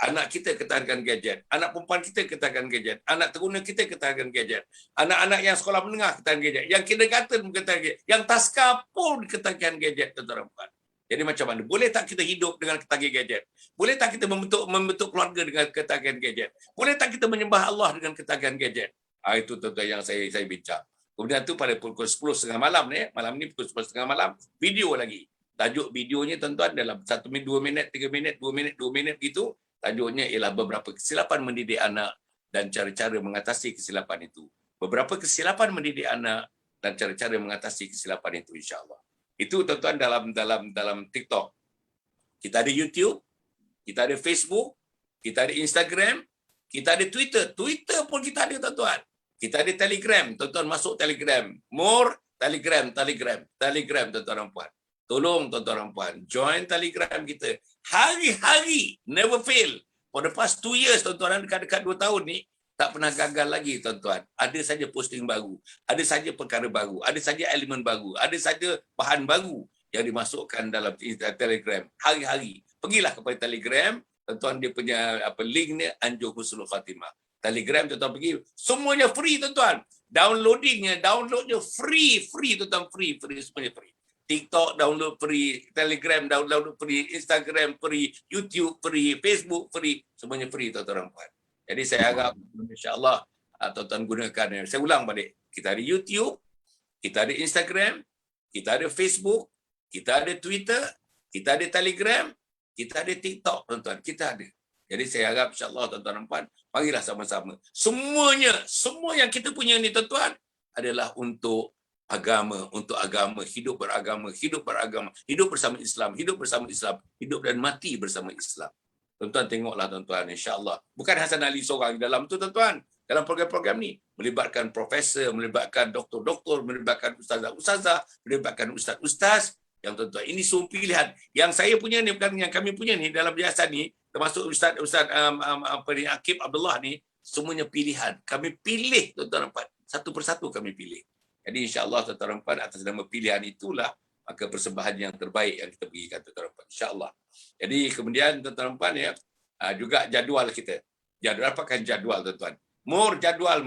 Anak kita ketagihan gadget. Anak perempuan kita ketagihan gadget. Anak teruna kita ketagihan gadget. Anak-anak yang sekolah menengah ketagihan gadget. Yang kindergarten pun ketagihan gadget. Yang taska pun ketagihan gadget, tuan-tuan dan puan. Jadi macam mana? Boleh tak kita hidup dengan ketagihan gadget? Boleh tak kita membentuk keluarga dengan ketagihan gadget? Boleh tak kita menyembah Allah dengan ketagihan gadget? Itu tuan-tuan yang saya bincang. Kemudian tu pada pukul 10.30 malam ni, malam ni pukul 10.30 malam, video lagi. Tajuk videonya tuan-tuan dalam 1 minit, 2 minit, 3 minit, 2 minit gitu. Tajuknya ialah beberapa kesilapan mendidik anak dan cara-cara mengatasi kesilapan itu. Beberapa kesilapan mendidik anak dan cara-cara mengatasi kesilapan itu, insya-Allah. Itu tuan-tuan dalam TikTok. Kita ada YouTube, kita ada Facebook, kita ada Instagram, kita ada Twitter. Twitter pun kita ada, tuan-tuan. Kita ada Telegram, tuan-tuan masuk Telegram. More Telegram, Telegram tuan-tuan dan puan. Tolong tuan-tuan dan puan, join Telegram kita. Hari-hari, never fail. For the past 2 years, tuan-tuan, dekat-dekat 2 tahun ni, tak pernah gagal lagi, tuan-tuan. Ada saja posting baru, ada saja perkara baru, ada saja elemen baru, ada saja bahan baru yang dimasukkan dalam Telegram. Hari-hari. Pergilah kepada Telegram, tuan-tuan, dia punya link ni, Anjur Husnul Khatimah. Telegram tuan-tuan pergi, semuanya free tuan-tuan. Downloadnya free tuan-tuan, free, semuanya free. TikTok download free, Telegram download free, Instagram free, YouTube free, Facebook free, semuanya free tuan-tuan dan puan. Jadi saya harap insya-Allah tuan-tuan gunakan. Saya ulang balik. Kita ada YouTube, kita ada Instagram, kita ada Facebook, kita ada Twitter, kita ada Telegram, kita ada TikTok tuan-tuan, kita ada. Jadi saya harap insya-Allah tuan-tuan dan puan, marilah sama-sama. Semua yang kita punya ni tuan-tuan adalah untuk agama, hidup beragama, hidup bersama Islam, hidup dan mati bersama Islam. Tuan-tuan tengoklah tuan-tuan, insya-Allah. Bukan Hasan Ali seorang dalam tu tuan-tuan. Dalam program-program ni melibatkan profesor, melibatkan doktor-doktor, melibatkan ustazah-ustazah, melibatkan ustaz-ustaz yang tuan-tuan ini semua pilihan. Yang saya punya ni bukan yang kami punya ni dalam yayasan ni, termasuk Ustaz Akib Abdullah ni, semuanya pilihan. Kami pilih tuan-tuan dan puan, satu persatu kami pilih. Jadi insya-Allah tuan-tuan dan puan, atas nama pilihan itulah maka persembahan yang terbaik yang kita berikan tuan-tuan dan puan, insya-Allah. Jadi kemudian tuan-tuan dan puan ya, juga jadual kita. Dapatkan jadual tuan-tuan. More jadual.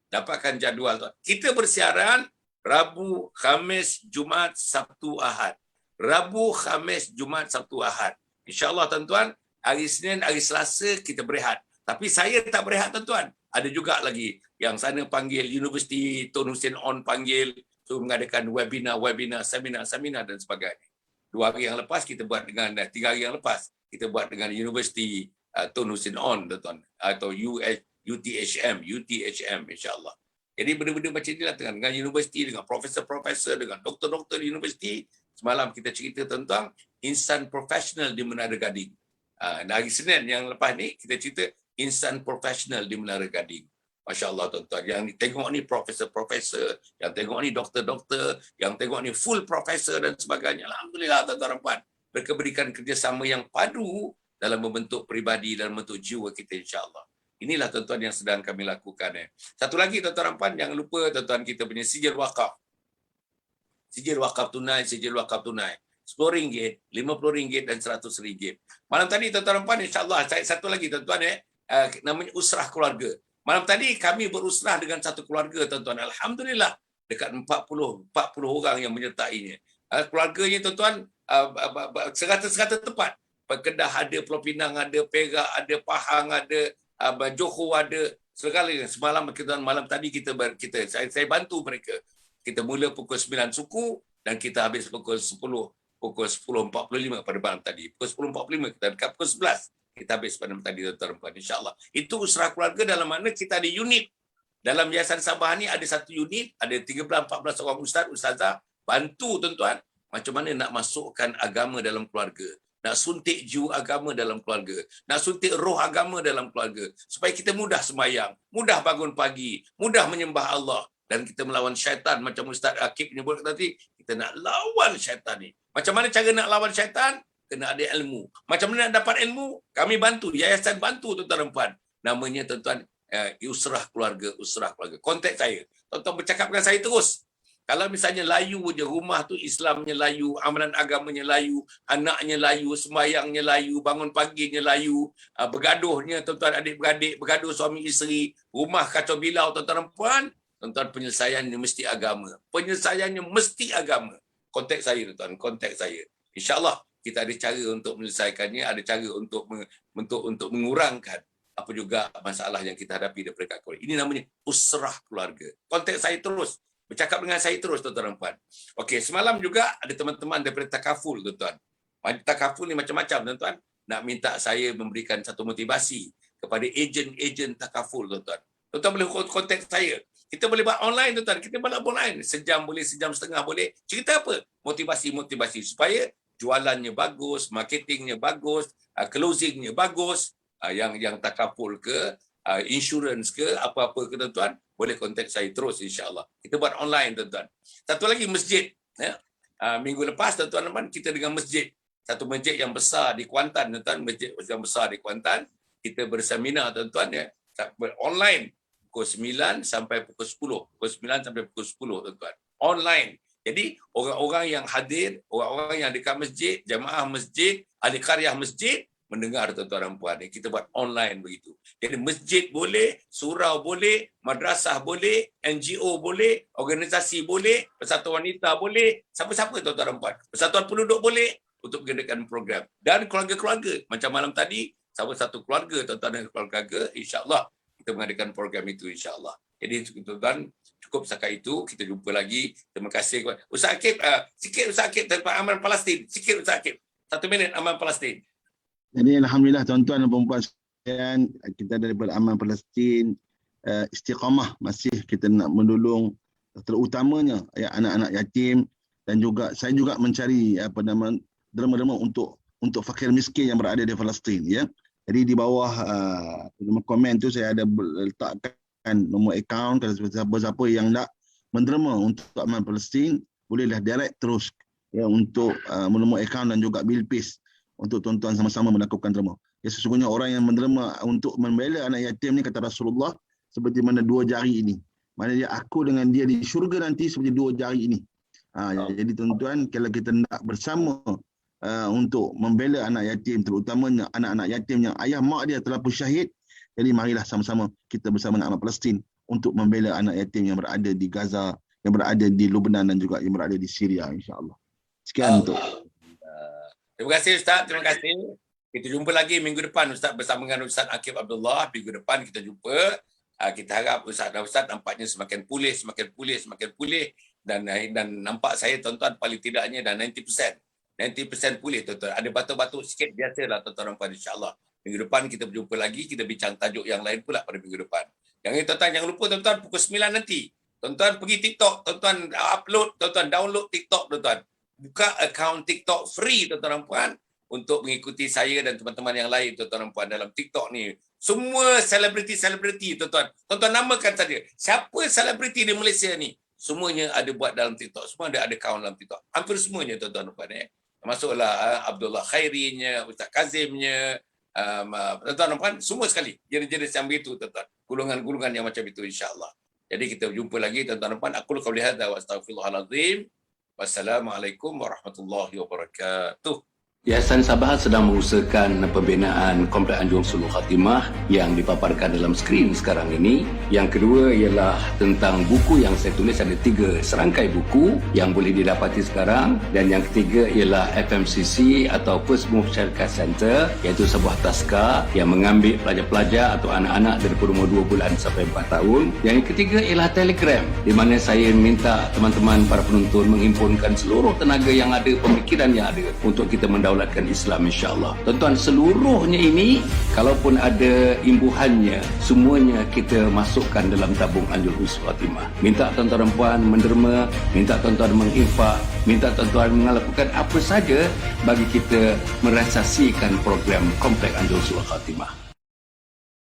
Dapatkan jadual tuan. Kita bersiaran Rabu, Khamis, Jumaat, Sabtu, Ahad. Rabu, Khamis, Jumaat, Sabtu, Ahad. InsyaAllah tuan-tuan, hari Senin, hari Selasa kita berehat. Tapi saya tak berehat tuan-tuan. Ada juga lagi yang sana panggil Universiti Tun Hussein On panggil untuk mengadakan webinar, seminar dan sebagainya. 2 hari yang lepas kita buat dengan 3 hari yang lepas kita buat dengan Universiti Tun Hussein On tuan-tuan, atau UTHM insya-Allah. Jadi benda-benda macam inilah dengan universiti, dengan profesor-profesor, dengan doktor-doktor di universiti. Semalam kita cerita tentang insan profesional di Menara Gading. Hari Senin yang lepas ni kita cerita insan profesional di Menara Gading. Masya Allah tuan-tuan. Yang tengok ni profesor-profesor, yang tengok ni doktor-doktor, yang tengok ni full profesor dan sebagainya. Alhamdulillah tuan-tuan dan puan. Mereka berikan kerjasama yang padu dalam membentuk peribadi dan membentuk jiwa kita insya-Allah. Inilah tuan-tuan yang sedang kami lakukan. Satu lagi tuan-tuan dan puan, jangan lupa tuan-tuan kita punya sijil wakaf. Sijil wakaf tunai, RM10, RM50 dan RM100. Malam tadi tuan-tuan dan puan, insya-Allah saya satu lagi tuan-tuan namanya usrah keluarga. Malam tadi kami berusrah dengan satu keluarga tuan-tuan. Alhamdulillah dekat 40 orang yang menyertainya. Keluarganya tuan-tuan serata-serata tepat. Kedah ada, Pulau Pinang ada, Perak ada, Pahang ada, Johor ada, segalanya. Semalam malam tadi saya bantu mereka. Kita mula pukul 9 suku dan kita habis pukul 10.45 pada malam tadi. Pukul 10.45 kita dekat pukul 11 kita habis pada malam tadi tuan-tuan, insya-Allah. Itu usrah keluarga dalam mana kita ada unit. Dalam Yayasan Sabah ni ada satu unit, ada 13-14 orang ustazah bantu tuan-tuan macam mana nak masukkan agama dalam keluarga. Nak suntik jiwa agama dalam keluarga. Nak suntik roh agama dalam keluarga. Supaya kita mudah sembahyang, mudah bangun pagi, mudah menyembah Allah. Dan kita melawan syaitan. Macam Ustaz Akib menyebut tadi, kita nak lawan syaitan ni. Macam mana cara nak lawan syaitan? Kena ada ilmu. Macam mana nak dapat ilmu? Kami bantu, yayasan bantu tuan-tuan dan puan. Namanya tuan-tuan, usrah keluarga. Kontak saya. Tuan-tuan bercakap dengan saya terus. Kalau misalnya layu je, rumah tu Islamnya layu, amalan agamanya layu, anaknya layu, sembahyangnya layu, bangun paginya layu, bergaduhnya tuan-tuan adik-beradik, bergaduh suami isteri, rumah kacau bilau tuan-tuan dan puan, tuan-tuan penyelesaiannya mesti agama. Kontak saya tuan-tuan, kontak saya. InsyaAllah kita ada cara untuk menyelesaikannya, ada cara untuk mengurangkan apa juga masalah yang kita hadapi daripada keluarga. Ini namanya usrah keluarga. Kontak saya terus. Bercakap dengan saya terus tuan-tuan dan puan. Okey, semalam juga ada teman-teman daripada Takaful tuan-tuan. Takaful ni macam-macam tuan-tuan. Nak minta saya memberikan satu motivasi kepada ejen-ejen Takaful tuan-tuan. Tuan-tuan boleh kontak saya. Kita boleh buat online tuan-tuan. Kita boleh buat online. Sejam boleh, sejam setengah boleh. Cerita apa? Motivasi supaya jualannya bagus, marketingnya bagus, closingnya bagus. Yang Takaful ke, insurance ke, apa-apa ke tuan-tuan. boleh kontak saya terus insya-Allah. Kita buat online tuan-tuan. Satu lagi masjid, ya. Minggu lepas tuan-tuan kita dengan masjid. Satu masjid yang besar di Kuantan tuan-tuan, masjid yang besar di Kuantan. Kita berseminar tuan-tuan ya, online pukul 9 sampai pukul 10. Pukul 9 sampai pukul 10 tuan-tuan. Online. Jadi orang-orang yang hadir, orang-orang yang dekat masjid, jamaah masjid, ahli qaryah masjid mendengar tuan-tuan dan puan. Kita buat online begitu. Jadi masjid boleh, surau boleh, madrasah boleh, NGO boleh, organisasi boleh, persatuan wanita boleh, siapa-siapa tuan-tuan dan puan. Persatuan penduduk boleh untuk mengadakan program. Dan keluarga-keluarga. Macam malam tadi, satu keluarga tuan-tuan dan keluarga, insya-Allah kita mengadakan program itu insya-Allah. Jadi tuan-tuan, cukup setakat itu. Kita jumpa lagi. Terima kasih kepada Ustaz Akib. Sikit Ustaz Akib tentang aman Palestin. Sikit Ustaz Akib. 1 minit aman Palestin. Jadi alhamdulillah tuan-tuan dan puan-puan sekalian, kita daripada Aman Palestin istiqamah masih kita nak menolong terutamanya anak-anak yatim, dan juga saya juga mencari derma-derma untuk fakir miskin yang berada di Palestin ya. Jadi di bawah komen tu saya ada letakkan nombor akaun, kalau siapa-siapa yang nak menderma untuk Aman Palestin bolehlah direct terus ya untuk nombor akaun dan juga bil pis untuk tuan-tuan sama-sama melakukan derma. Ya, sesungguhnya orang yang menderma untuk membela anak yatim ni kata Rasulullah seperti mana 2 jari ini. Maknanya aku dengan dia di syurga nanti seperti 2 jari ini. Jadi tuan-tuan, kalau kita nak bersama untuk membela anak yatim, terutamanya anak-anak yatim yang ayah mak dia telah pun syahid, jadi marilah sama-sama kita bersama dengan anak Palestin untuk membela anak yatim yang berada di Gaza, yang berada di Lebanon dan juga yang berada di Syria insya-Allah. Sekian untuk Terima kasih Ustaz, terima kasih. Kita jumpa lagi minggu depan Ustaz bersama dengan Ustaz Akib Abdullah. Minggu depan kita jumpa. Kita harap Ustaz nampaknya semakin pulih dan nampak saya tuan-tuan paling tidaknya dah 90% pulih tuan-tuan. Ada batuk-batuk sikit biasalah tuan-tuan insya-Allah. Minggu depan kita berjumpa lagi, kita bincang tajuk yang lain pula pada minggu depan. Yang ini tuan-tuan jangan lupa tuan-tuan pukul 9 nanti. Tuan-tuan pergi TikTok, tuan-tuan upload, tuan-tuan download TikTok tuan-tuan. Buka akaun TikTok free tuan-tuan dan puan untuk mengikuti saya dan teman-teman yang lain tuan-tuan dan puan dalam TikTok ni. Semua selebriti tuan-tuan. Tuan-tuan namakan saja. Siapa selebriti di Malaysia ni? Semuanya ada buat dalam TikTok. Semua ada akaun dalam TikTok. Hampir semuanya tuan-tuan dan puan Masuklah Abdullah Khairinya, Ustaz Kazimnya, tuan-tuan dan puan, semua sekali. Jenis-jenis yang begitu tuan-tuan. Gulungan-gulungan yang macam itu insya-Allah. Jadi kita jumpa lagi tuan-tuan dan puan. Aku qauli hadza wa astaghfirullahalazim. Wassalamualaikum warahmatullahi wabarakatuh. Yayasan Sabah sedang mengusahakan pembinaan Komplek Anjung Sulul Khatimah yang dipaparkan dalam skrin sekarang ini. Yang kedua ialah tentang buku yang saya tulis, ada 3 serangkai buku yang boleh didapati sekarang. Dan yang ketiga ialah FMCC atau First Move Syarikat Center, iaitu sebuah taska yang mengambil pelajar-pelajar atau anak-anak daripada umur 2 bulan sampai 4 tahun. Yang ketiga ialah Telegram, di mana saya minta teman-teman para penonton menghimpunkan seluruh tenaga yang ada, pemikiran yang ada untuk kita mendaulatkan Islam insya-Allah. Tuan-tuan, seluruhnya ini kalaupun ada imbuhannya, semuanya kita masukkan dalam tabung Anjung Sulul Khatimah. Minta tuan-tuan dan puan menderma, minta tuan-tuan menginfak, minta tuan-tuan melakukan apa saja bagi kita merealisasikan program Komplek Anjung Sulul Khatimah.